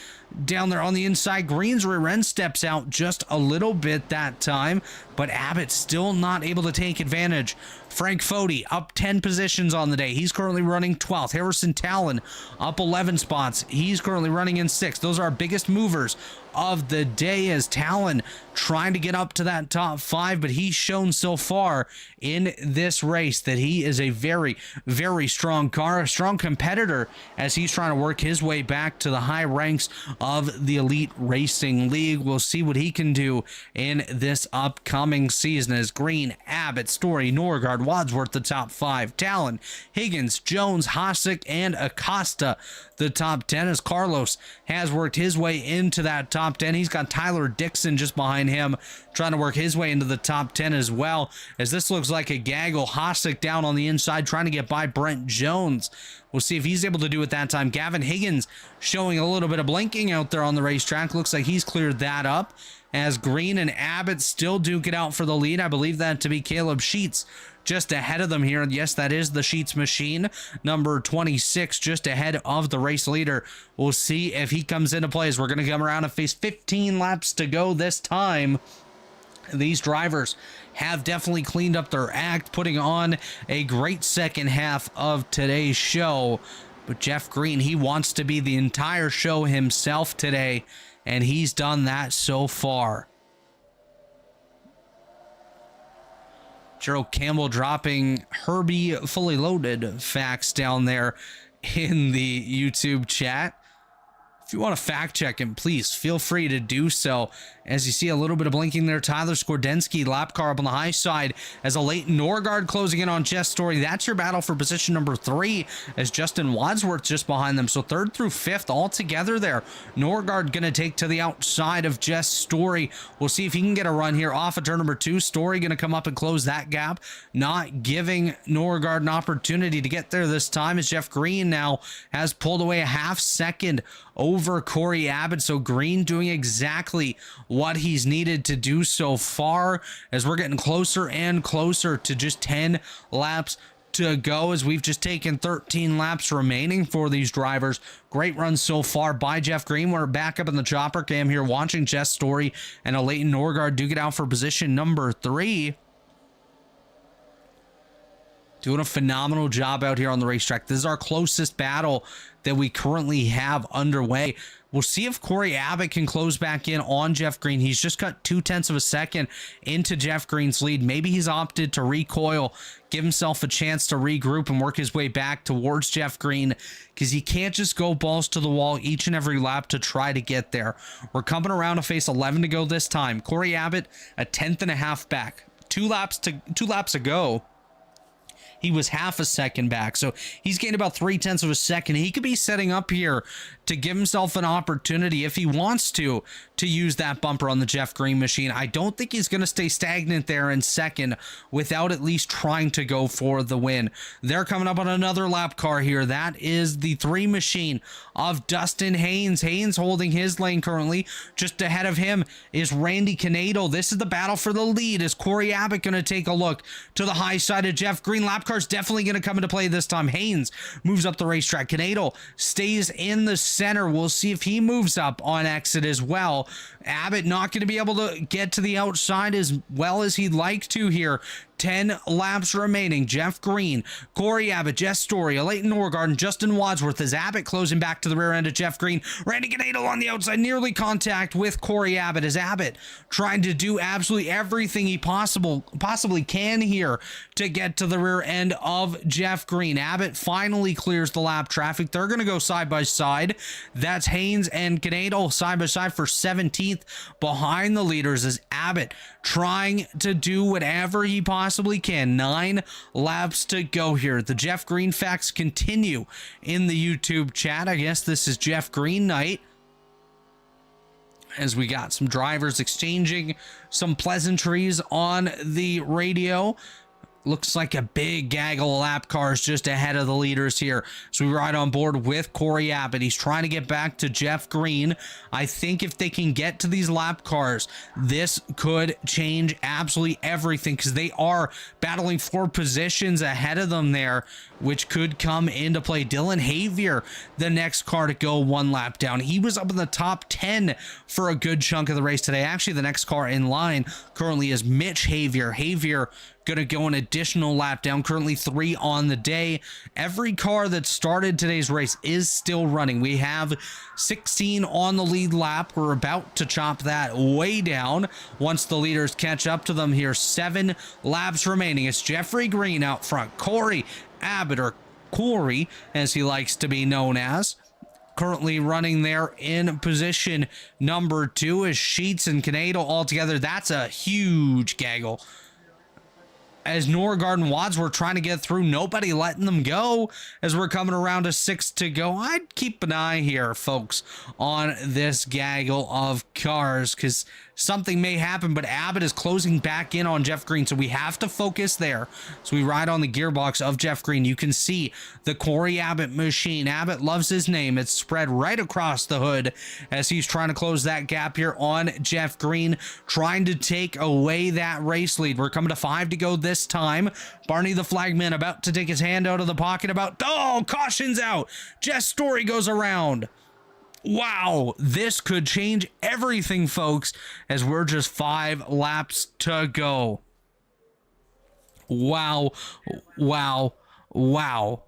down there on the inside. Green's rear end steps out just a little bit that time, but Abbott still not able to take advantage Frank Foti up 10 positions on the day. He's currently running 12th. Harrison Talon up 11 spots. He's currently running in 6th. Those are our biggest movers of the day, as Talon trying to get up to that top 5, but he's shown so far in this race that he is a very, very strong car, a strong competitor, as he's trying to work his way back to the high ranks of the Elite Racing League. We'll see what he can do in this upcoming season, as Green, Abbott, Story, Norgard, Wadsworth the top 5, Talon, Higgins, Jones, Hosick, and Acosta the top 10, as Carlos has worked his way into that top 10. He's got Tyler Dixon just behind him, trying to work his way into the top 10 as well, as this looks like a gaggle. Hosick down on the inside trying to get by Brent Jones. We'll see if he's able to do it that time. Gavin Higgins showing a little bit of blinking out there on the racetrack. Looks like he's cleared that up, as Green and Abbott still duke it out for the lead. I believe that to be Caleb Sheets just ahead of them here. And yes, that is the Sheets machine, number 26, just ahead of the race leader. We'll see if he comes into play, as we're going to come around and face 15 laps to go this time. These drivers have definitely cleaned up their act, putting on a great second half of today's show. But Jeff Green, he wants to be the entire show himself today, and he's done that so far. Gerald Campbell dropping Herbie fully loaded facts down there in the YouTube chat. If you want to fact check him, please feel free to do so. As you see a little bit of blinking there, Tyler Skordensky, lap car up on the high side, as a late Norgard closing in on Jess Story. That's your battle for position number 3, as Justin Wadsworth just behind them. So 3rd through 5th all together there. Norgard going to take to the outside of Jess Story. We'll see if he can get a run here off of turn number 2. Story going to come up and close that gap, not giving Norgard an opportunity to get there this time, as Jeff Green now has pulled away a half second over Corey Abbott. So Green doing exactly what he's needed to do so far, as we're getting closer and closer to just 10 laps to go, as we've just taken 13 laps remaining for these drivers. Great run so far by Jeff Green. We're back up in the chopper cam here watching Jess Story and a Leighton Norgard duke it out for position number 3. Doing a phenomenal job out here on the racetrack. This is our closest battle that we currently have underway. We'll see if Corey Abbott can close back in on Jeff Green. He's just cut 0.2 of a second into Jeff Green's lead. Maybe he's opted to recoil, give himself a chance to regroup and work his way back towards Jeff Green, because he can't just go balls to the wall each and every lap to try to get there. We're coming around to face 11 to go this time. Corey Abbott a 10.5 back. Two laps ago, he was half a second back, so he's gained about 0.3 of a second. He could be setting up here to give himself an opportunity, if he wants to use that bumper on the Jeff Green machine. I don't think he's going to stay stagnant there in second without at least trying to go for the win. They're coming up on another lap car here. That is the 3 machine of Dustin Haynes. Haynes holding his lane currently. Just ahead of him is Randy Canado. This is the battle for the lead. Is Corey Abbott going to take a look to the high side of Jeff Green? Lap car's definitely going to come into play this time. Haynes moves up the racetrack. Canado stays in the center. We'll see if he moves up on exit as well. Abbott not going to be able to get to the outside as well as he'd like to here. 10 laps remaining. Jeff Green, Corey Abbott, Jess Story, Leighton Norgard, and Justin Wadsworth, as Abbott closing back to the rear end of Jeff Green. Randy Canado on the outside, nearly contact with Corey Abbott, as Abbott trying to do absolutely everything he possibly can here to get to the rear end of Jeff Green. Abbott finally clears the lap traffic. They're going to go side by side. That's Haynes and Canado side by side for 17th behind the leaders, as Abbott trying to do whatever he possibly can. 9 laps to go here. The Jeff Green facts continue in the YouTube chat. I guess this is Jeff Green night, as we got some drivers exchanging some pleasantries on the radio. Looks like a big gaggle of lap cars just ahead of the leaders here. So we ride on board with Corey Abbott. He's trying to get back to Jeff Green. I think if they can get to these lap cars, this could change absolutely everything, because they are battling for positions ahead of them there. which could come into play. Dylan Havier, the next car to go one lap down. He was up in the top 10 for a good chunk of the race today. Actually, the next car in line currently is Mitch Havier. Havier going to go an additional lap down, currently 3 on the day. Every car that started today's race is still running. We have 16 on the lead lap. We're about to chop that way down once the leaders catch up to them here. 7 laps remaining. It's Jeffrey Green out front. Corey Abbott, or Corey as he likes to be known as, currently running there in position number 2 is Sheets and Canado all together. That's a huge gaggle as Norgard and Wadsworth trying to get through. Nobody letting them go as we're coming around to 6 to go. I'd keep an eye here, folks, on this gaggle of cars because something may happen, but Abbott is closing back in on Jeff Green, so we have to focus there. So we ride on the gearbox of Jeff Green. You can see the Corey Abbott machine. Abbott loves his name. It's spread right across the hood as he's trying to close that gap here on Jeff Green, trying to take away that race lead. We're coming to 5 to go this time. Barney the flagman about to take his hand out of the pocket caution's out. Jess Story goes around. Wow, this could change everything, folks, as we're just 5 laps to go. Wow, wow, wow.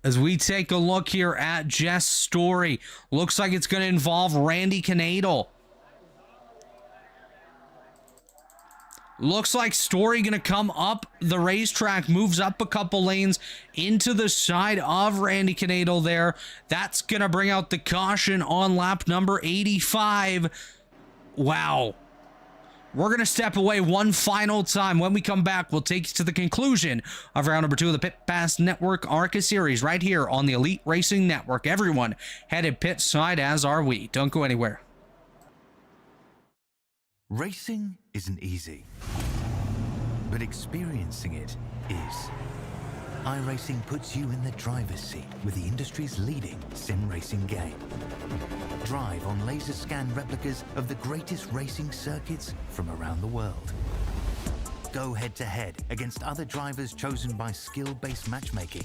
As we take a look here at Jess Story, looks like it's going to involve Randy Canadle. Looks like Story going to come up the racetrack, moves up a couple lanes into the side of Randy Canadle there. That's going to bring out the caution on lap number 85. Wow. We're going to step away one final time. When we come back, we'll take you to the conclusion of round number 2 of the Pit Pass Network ARCA series right here on the Elite Racing Network. Everyone headed pit side, as are we. Don't go anywhere. Racing isn't easy, but experiencing it is. iRacing puts you in the driver's seat with the industry's leading sim racing game. Drive on laser scan replicas of the greatest racing circuits from around the world. Go head to head against other drivers chosen by skill-based matchmaking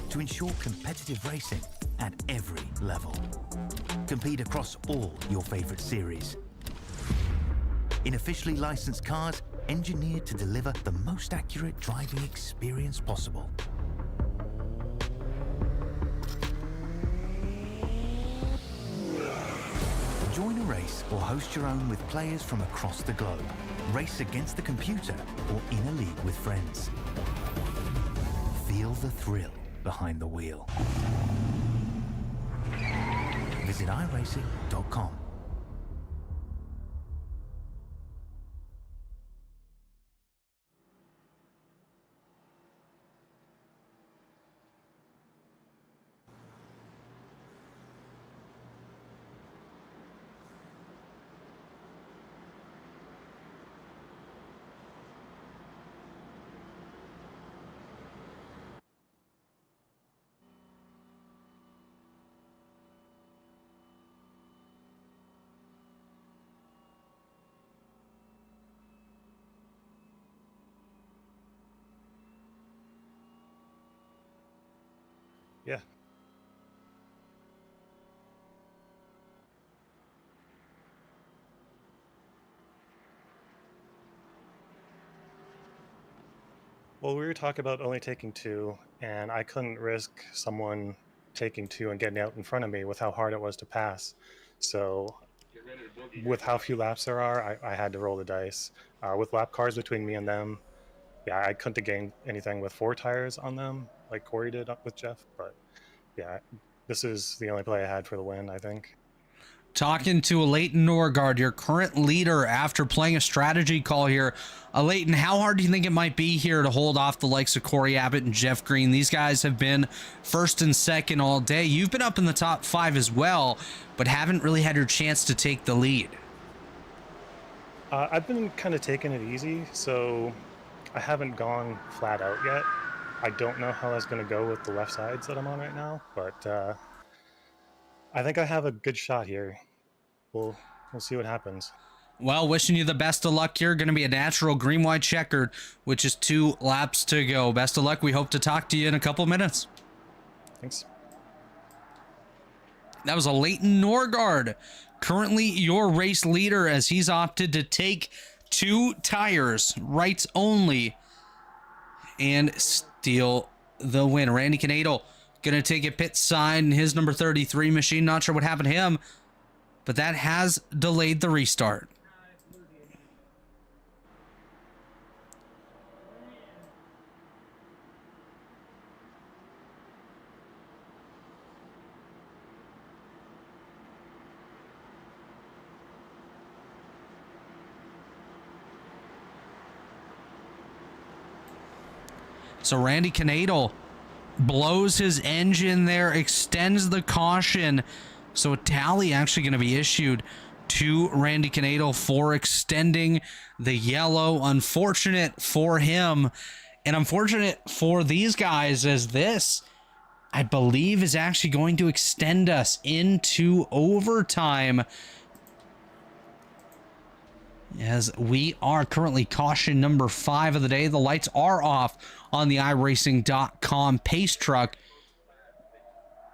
to ensure competitive racing at every level. Compete across all your favorite series in officially licensed cars engineered to deliver the most accurate driving experience possible. Join a race or host your own with players from across the globe. Race against the computer or in a league with friends. Feel the thrill behind the wheel. Visit iRacing.com. Yeah. Well, we were talking about only taking 2, and I couldn't risk someone taking 2 and getting out in front of me with how hard it was to pass. So with how few laps there are, I had to roll the dice. With lap cars between me and them, yeah, I couldn't have gained anything with 4 tires on them like Corey did up with Jeff, but yeah, this is the only play I had for the win, I think. Talking to a Leighton Norgard, your current leader after playing a strategy call here. Leighton, how hard do you think it might be here to hold off the likes of Corey Abbott and Jeff Green? These guys have been first and second all day. You've been up in the top 5 as well, but haven't really had your chance to take the lead. I've been kind of taking it easy, so I haven't gone flat out yet. I don't know how that's going to go with the left sides that I'm on right now, but I think I have a good shot here. We'll see what happens. Well, wishing you the best of luck here. Going to be a natural green-white checkered, which is 2 laps to go. Best of luck. We hope to talk to you in a couple minutes. Thanks. That was a Leighton Norgard, currently your race leader, as he's opted to take 2 tires, rights only, and steal the win. Randy Canadel going to take a pit side in his number 33 machine. Not sure what happened to him, but that has delayed the restart. So Randy Canadel blows his engine there, extends the caution. So a tally actually going to be issued to Randy Canadel for extending the yellow. Unfortunate for him, and unfortunate for these guys, as this, I believe, is actually going to extend us into overtime, as we are currently caution number 5 of the day. The lights are off on the iRacing.com pace truck,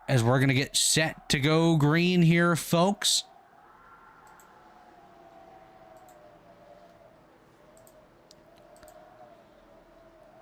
as we're going to get set to go green here, folks.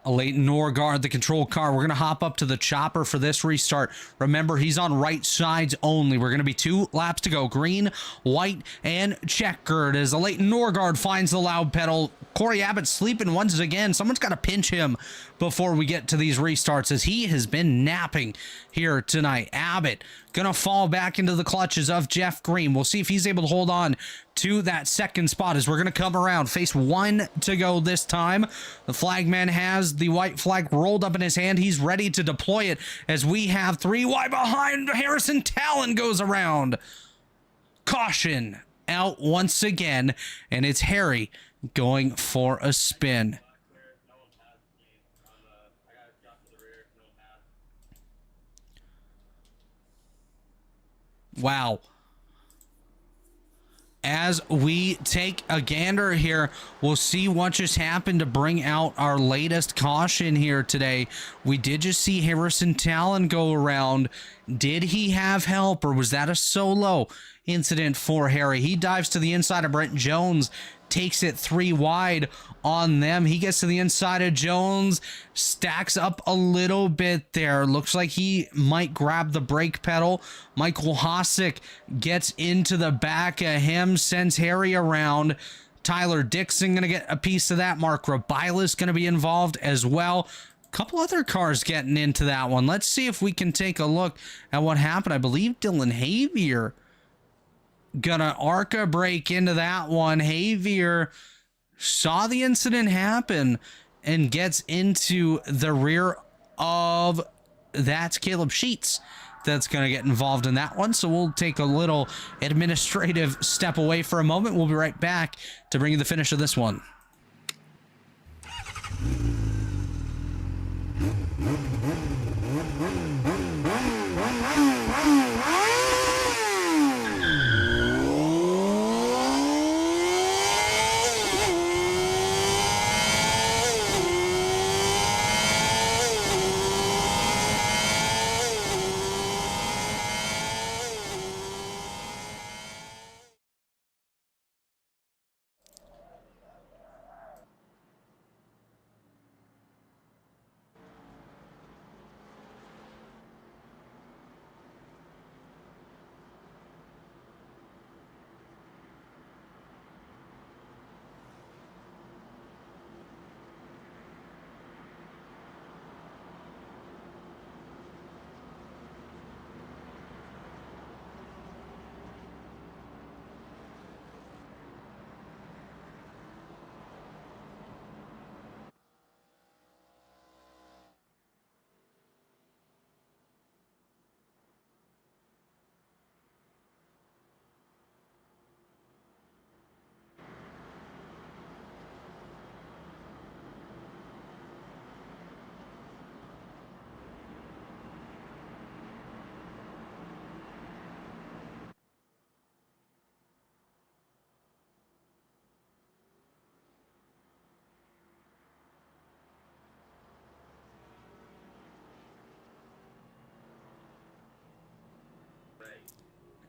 Leighton Norgard, the control car. We're going to hop up to the chopper for this restart. Remember, he's on right sides only. We're going to be 2 laps to go. Green, white, and checkered as Leighton Norgard finds the loud pedal. Corey Abbott sleeping once again. Someone's got to pinch him before we get to these restarts, as he has been napping here tonight. Abbott going to fall back into the clutches of Jeff Green. We'll see if he's able to hold on to that second spot, as we're going to come around. Phase 1 to go this time. The flagman has the white flag rolled up in his hand. He's ready to deploy it, as we have 3 wide behind. Harrison Talon goes around. Caution out once again, and it's Harry going for a spin. Wow. As we take a gander here, we'll see what just happened to bring out our latest caution here today. We did just see Harrison Talon go around. Did he have help, or was that a solo incident for Harry? He dives to the inside of Brent Jones, takes it 3 wide on them. He gets to the inside of Jones, stacks up a little bit there. Looks like he might grab the brake pedal. Michael Hosick gets into the back of him, sends Harry around. Tyler Dixon going to get a piece of that. Mark Rabilas going to be involved as well. Couple other cars getting into that one. Let's see if we can take a look at what happened. I believe Dylan Havier gonna ARCA break into that one. Havier saw the incident happen and gets into the rear of, that's Caleb Sheets that's gonna get involved in that one. So we'll take a little administrative step away for a moment. We'll be right back to bring you the finish of this one.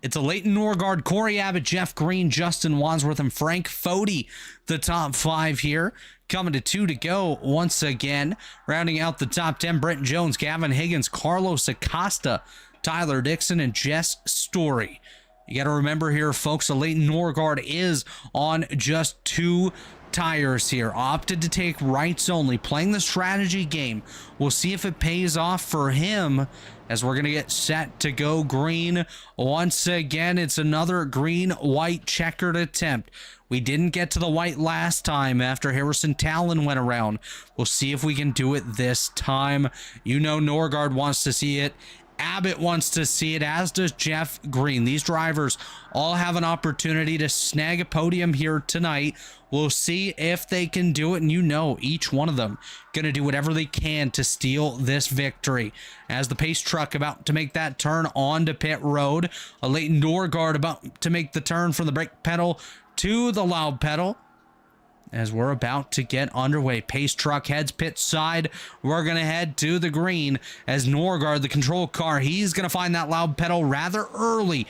It's a Leighton Norgard, Corey Abbott, Jeff Green, Justin Wadsworth, and Frank Fody, the top 5 here. Coming to 2 to go once again. Rounding out the top 10, Brent Jones, Gavin Higgins, Carlos Acosta, Tyler Dixon, and Jess Story. You got to remember here, folks, the Leighton Norgard is on just 2 tires here. Opted to take rights only, playing the strategy game. We'll see if it pays off for him as we're going to get set to go green. Once again, it's another green-white checkered attempt. We didn't get to the white last time after Harrison Talon went around. We'll see if we can do it this time. You know Norgard wants to see it. Abbott wants to see it, as does Jeff Green. These drivers all have an opportunity to snag a podium here tonight. We'll see if they can do it, and you know each one of them going to do whatever they can to steal this victory. As the pace truck about to make that turn onto pit road, a Leighton Norgard about to make the turn from the brake pedal to the loud pedal. As we're about to get underway, pace truck heads pit side. We're going to head to the green as Norgard, the control car, he's going to find that loud pedal rather early.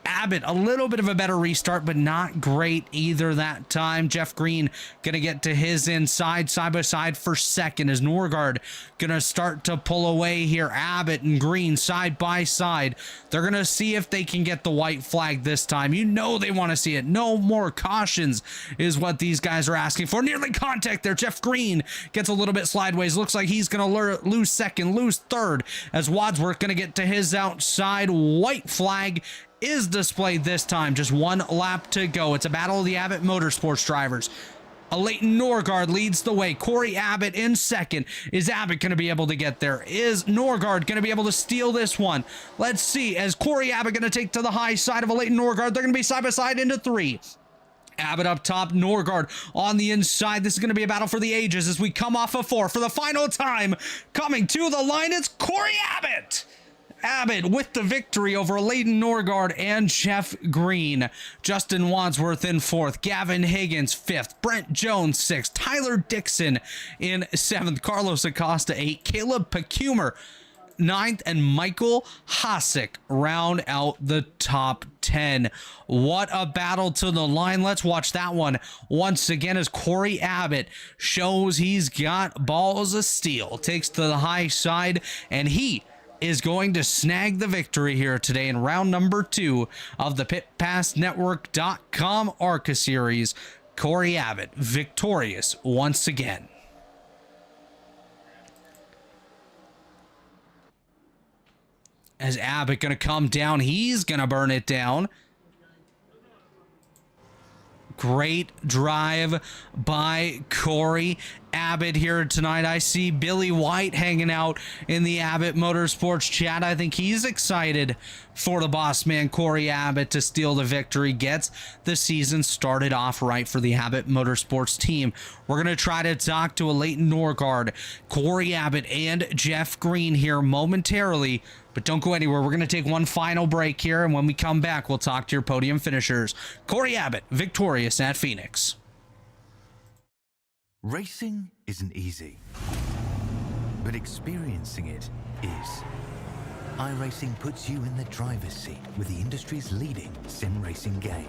Abbott, a little bit of a better restart, but not great either that time. Jeff Green going to get to his inside, side by side for second, as Norgard going to start to pull away here. Abbott and Green side by side. They're going to see if they can get the white flag this time. You know they want to see it. No more cautions is what these guys are asking for. Nearly contact there. Jeff Green gets a little bit sideways. Looks like he's going to lose second, lose third, as Wadsworth going to get to his outside. White flag is displayed this time. Just 1 lap to go. It's a battle of the Abbott Motorsports drivers. A Leighton Norgard leads the way. Corey Abbott in second. Is Abbott going to be able to get there? Is Norgard going to be able to steal this one? Let's see. As Corey Abbott going to take to the high side of a Leighton Norgard, they're going to be side by side into 3. Abbott up top, Norgard on the inside. This is going to be a battle for the ages as we come off of 4 for the final time. Coming to the line, it's Corey Abbott. Abbott with the victory over Leighton Norgard and Jeff Green. Justin Wadsworth in 4th. Gavin Higgins 5th. Brent Jones 6th. Tyler Dixon in 7th. Carlos Acosta 8th. Caleb Pacumer 9th. And Michael Hosick round out the top 10. What a battle to the line. Let's watch that one once again as Corey Abbott shows he's got balls of steel. Takes to the high side, and he is going to snag the victory here today in round number 2 of the PitPassNetwork.com ARCA series. Corey Abbott victorious once again. As Abbott going to come down, he's going to burn it down. Great drive by Corey Abbott here tonight. I see Billy White hanging out in the Abbott Motorsports chat. I think he's excited for the boss man, Corey Abbott, to steal the victory. Gets the season started off right for the Abbott Motorsports team. We're going to try to talk to a Leighton Norgard, Corey Abbott, and Jeff Green here momentarily. But don't go anywhere. We're going to take one final break here, and when we come back, we'll talk to your podium finishers. Corey Abbott, victorious at Phoenix. Racing isn't easy, but experiencing it is. iRacing puts you in the driver's seat with the industry's leading sim racing game.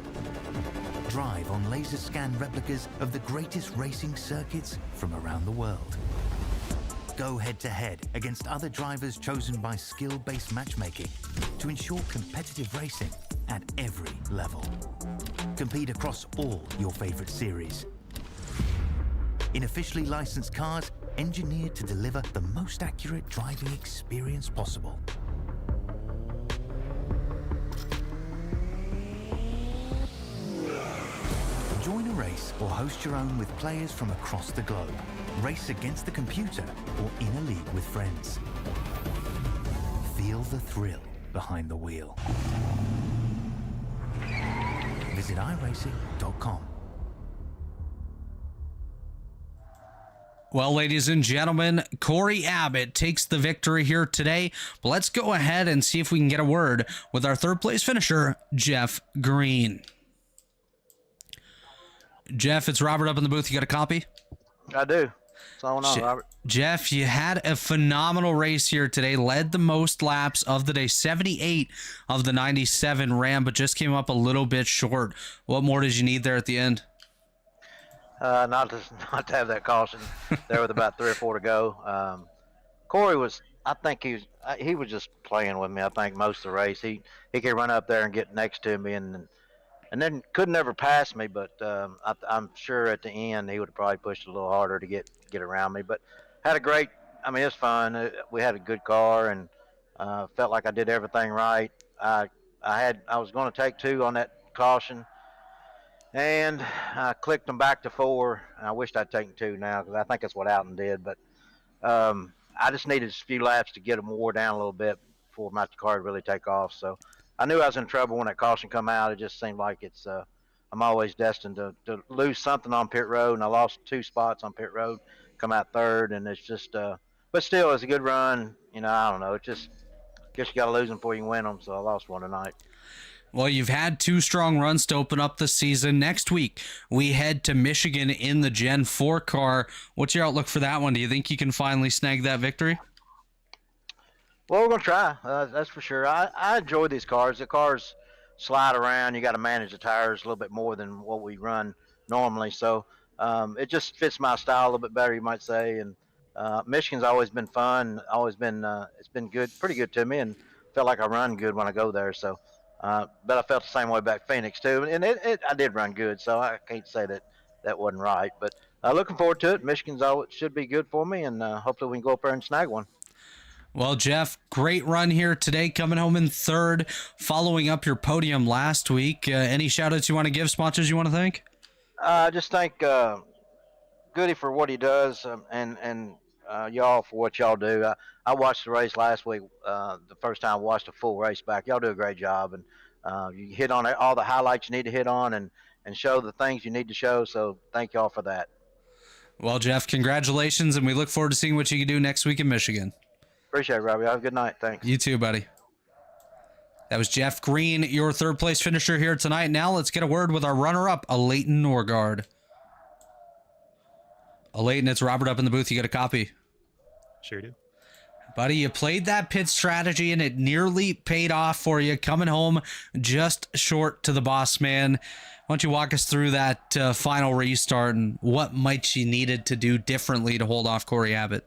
Drive on laser scan replicas of the greatest racing circuits from around the world. Go head-to-head against other drivers chosen by skill-based matchmaking to ensure competitive racing at every level. Compete across all your favorite series. In officially licensed cars, engineered to deliver the most accurate driving experience possible. Join a race or host your own with players from across the globe. Race against the computer or in a league with friends. Feel the thrill behind the wheel. Visit iRacing.com. Well, ladies and gentlemen, Corey Abbott takes the victory here today. But let's go ahead and see if we can get a word with our third place finisher, Jeff Green. Jeff, it's Robert up in the booth. You got a copy? I do. What's going on, Robert? Jeff, you had a phenomenal race here today. Led the most laps of the day, 78 of the 97 ran, but just came up a little bit short. What more did you need there at the end? Not to not to have that caution there with about 3 or 4 to go. Corey was, I think he was just playing with me. I think most of the race he could run up there and get next to me and then could never pass me. But I'm sure at the end he would have probably pushed a little harder to get around me. But had a great. I mean, it was fun. We had a good car and felt like I did everything right. I was going to take 2 on that caution. And I clicked them back to 4. I wished I'd taken 2 now because I think that's what Alton did. But I just needed a few laps to get them wore down a little bit before my car would really take off. So I knew I was in trouble when that caution come out. It just seemed like I'm always destined to lose something on pit road, and I lost 2 spots on pit road, come out 3rd, and it's just but still, it's a good run. I don't know. It just guess you got to lose them before you can win them. So I lost one tonight. Well, you've had 2 strong runs to open up the season. Next week, we head to Michigan in the Gen 4 car. What's your outlook for that one? Do you think you can finally snag that victory? Well, we're going to try. That's for sure. I enjoy these cars. The cars slide around. You got to manage the tires a little bit more than what we run normally. So it just fits my style a little bit better, you might say. And Michigan's always been fun. Always been it's been good, pretty good to me, and felt like I run good when I go there. So. But I felt the same way back Phoenix too, and I did run good, so I can't say that wasn't right. But looking forward to it. Michigan's should be good for me, and hopefully we can go up there and snag one. Well, Jeff, great run here today, coming home in 3rd, following up your podium last week. Any shout-outs you want to give, sponsors you want to thank? Just thank Goody for what he does, and y'all for what y'all do. I watched the race last week, the first time I watched a full race back. Y'all do a great job, and you hit on all the highlights you need to hit on and show the things you need to show. So thank y'all for that. Well, Jeff, congratulations, and we look forward to seeing what you can do next week in Michigan. Appreciate it, Robbie. Have a good night. Thanks. You too, buddy. That was Jeff Green, your 3rd place finisher here tonight. Now let's get a word with our runner-up, Leighton Norgard. Leighton, it's Robert up in the booth. You got a copy? Sure do. Buddy, you played that pit strategy, and it nearly paid off for you, coming home just short to the boss man. Why don't you walk us through that final restart and what might you needed to do differently to hold off Corey Abbott?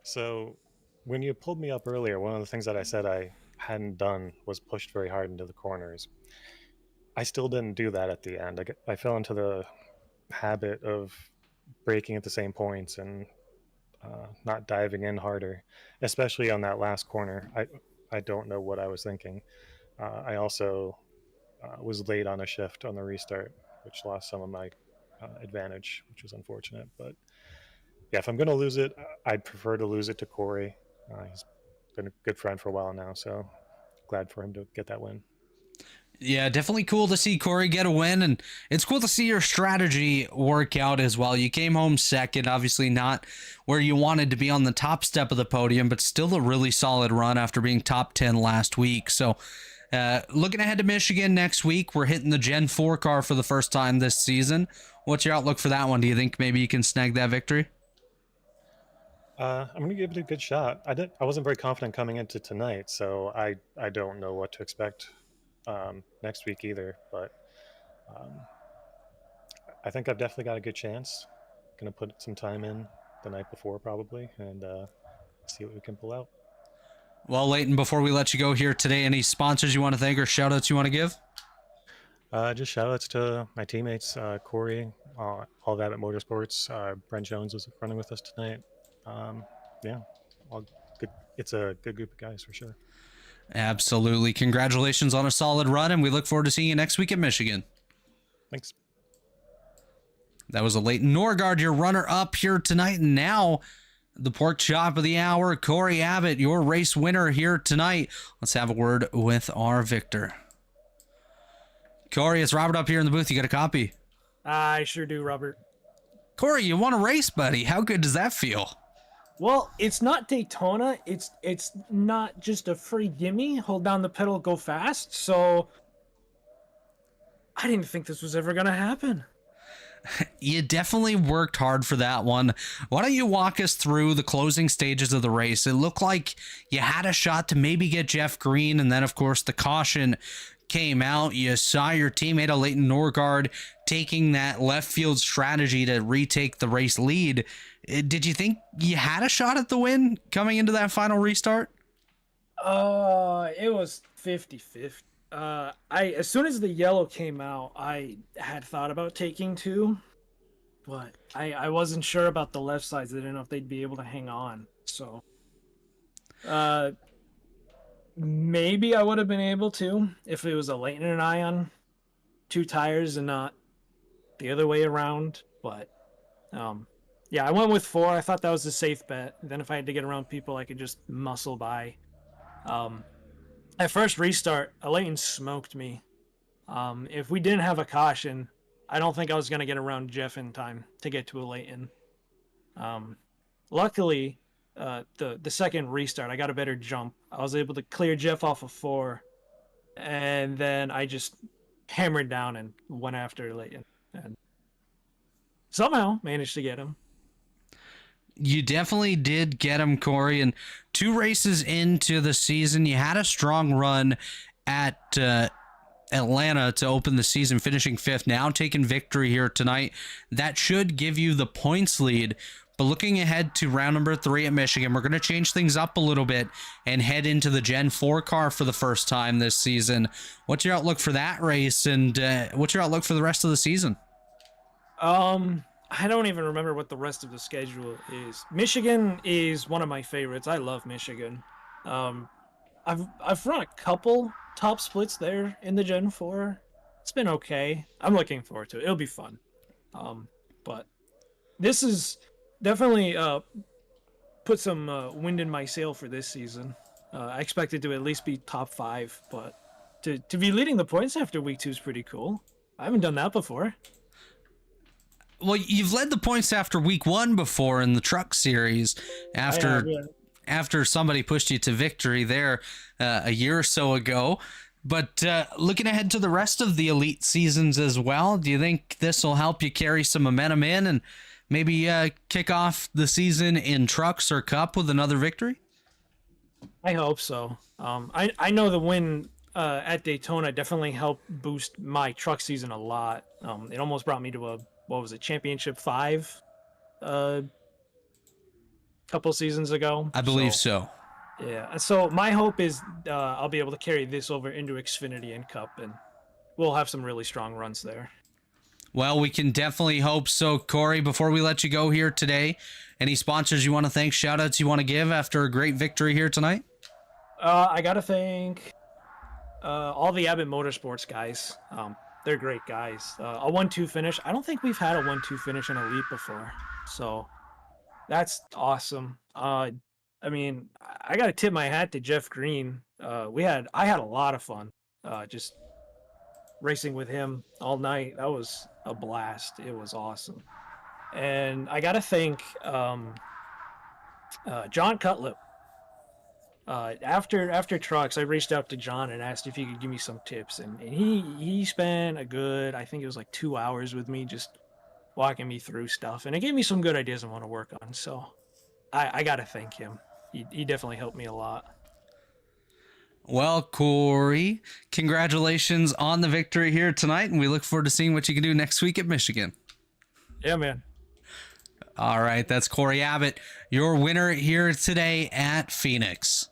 So when you pulled me up earlier, one of the things that I said I hadn't done was pushed very hard into the corners. I still didn't do that at the end. I fell into the habit of braking at the same points and not diving in harder, especially on that last corner. I don't know what I was thinking. I also was late on a shift on the restart, which lost some of my advantage, which was unfortunate. But yeah, if I'm going to lose it, I'd prefer to lose it to Corey. He's been a good friend for a while now, so glad for him to get that win. Yeah, definitely cool to see Corey get a win, and it's cool to see your strategy work out as well. You came home 2nd, obviously not where you wanted to be on the top step of the podium, but still a really solid run after being top 10 last week. So looking ahead to Michigan next week, we're hitting the Gen 4 car for the first time this season. What's your outlook for that one? Do you think maybe you can snag that victory? I'm going to give it a good shot. I wasn't very confident coming into tonight, so I don't know what to expect next week either, but I think I've definitely got a good chance. Gonna put some time in the night before probably and see what we can pull out. Well, Leighton, before we let you go here today, any sponsors you want to thank or shout outs you want to give? Just shout outs to my teammates, Corey, all of Abbott Motorsports. Brent Jones was running with us tonight. Yeah, all good. It's a good group of guys for sure. Absolutely. Congratulations on a solid run, and we look forward to seeing you next week at Michigan. Thanks. That was a Leighton Norgard, your runner-up here tonight. And now, the pork chop of the hour, Corey Abbott, your race winner here tonight. Let's have a word with our victor. Corey, it's Robert up here in the booth. You got a copy? I sure do, Robert. Corey, you won a race, buddy. How good does that feel? Well, it's not Daytona. It's not just a free gimme. Hold down the pedal, go fast. So I didn't think this was ever going to happen. You definitely worked hard for that one. Why don't you walk us through the closing stages of the race? It looked like you had a shot to maybe get Jeff Green, and then, of course, the caution came out. You saw your teammate, Leighton Norgard, taking that left field strategy to retake the race lead. Did you think you had a shot at the win coming into that final restart? It was 50-50. As soon as the yellow came out, I had thought about taking 2, but I wasn't sure about the left sides. I didn't know if they'd be able to hang on. So, maybe I would have been able to if it was a Leighton and I on 2 tires and not the other way around. But, yeah, I went with 4. I thought that was a safe bet. Then if I had to get around people, I could just muscle by. At first restart, Leighton smoked me. If we didn't have a caution, I don't think I was going to get around Jeff in time to get to a Leighton. Luckily, the second restart, I got a better jump. I was able to clear Jeff off of 4, and then I just hammered down and went after Leighton, and somehow managed to get him. You definitely did get him, Corey. And 2 races into the season, you had a strong run at Atlanta to open the season, finishing 5th, now taking victory here tonight. That should give you the points lead. But looking ahead to round number 3 at Michigan, we're going to change things up a little bit and head into the Gen 4 car for the first time this season. What's your outlook for that race, and what's your outlook for the rest of the season? I don't even remember what the rest of the schedule is. Michigan is one of my favorites. I love Michigan. I've run a couple top splits there in the Gen 4. It's been okay. I'm looking forward to it. It'll be fun. But this is definitely put some wind in my sail for this season. I expected to at least be top 5, but to be leading the points after week 2 is pretty cool. I haven't done that before. Well, you've led the points after week 1 before in the truck series after somebody pushed you to victory there a year or so ago. But looking ahead to the rest of the elite seasons as well, do you think this will help you carry some momentum in and maybe kick off the season in trucks or cup with another victory? I hope so. I know the win at Daytona definitely helped boost my truck season a lot. It almost brought me to championship 5 couple seasons ago. I believe so. Yeah, so my hope is I'll be able to carry this over into Xfinity and Cup, and we'll have some really strong runs there. Well, we can definitely hope so, Corey. Before we let you go here today, any sponsors you want to thank, shout-outs you want to give after a great victory here tonight? I got to thank all the Abbott Motorsports guys. They're great guys. A 1-2 finish. I don't think we've had a 1-2 finish in Elite before, so that's awesome. I mean, I got to tip my hat to Jeff Green. I had a lot of fun just racing with him all night. That was a blast. It was awesome. And I got to thank John Cutlip. After trucks, I reached out to John and asked if he could give me some tips, and he spent a good, I think it was like 2 hours with me, just walking me through stuff, and it gave me some good ideas I want to work on. So I gotta thank him. He definitely helped me a lot. Well, Corey, congratulations on the victory here tonight, and we look forward to seeing what you can do next week at Michigan. Yeah, man. All right, that's Corey Abbott, your winner here today at Phoenix.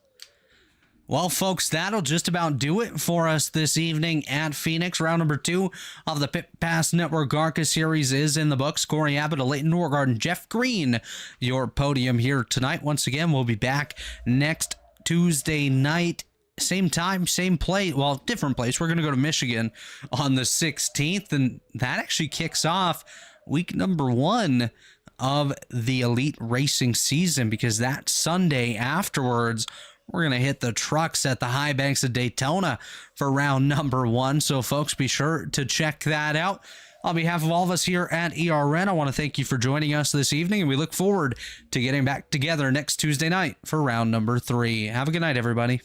Well, folks, that'll just about do it for us this evening at Phoenix. Round number 2 of the Pit Pass Network ARCA series is in the books. Corey Abbott, Leighton Norgard, and Jeff Green, your podium here tonight. Once again, we'll be back next Tuesday night. Same time, same place. Well, different place. We're going to go to Michigan on the 16th, and that actually kicks off week number 1 of the Elite Racing season, because that Sunday afterwards, we're going to hit the trucks at the high banks of Daytona for round number 1. So, folks, be sure to check that out. On behalf of all of us here at ERN, I want to thank you for joining us this evening, and we look forward to getting back together next Tuesday night for round number 3. Have a good night, everybody.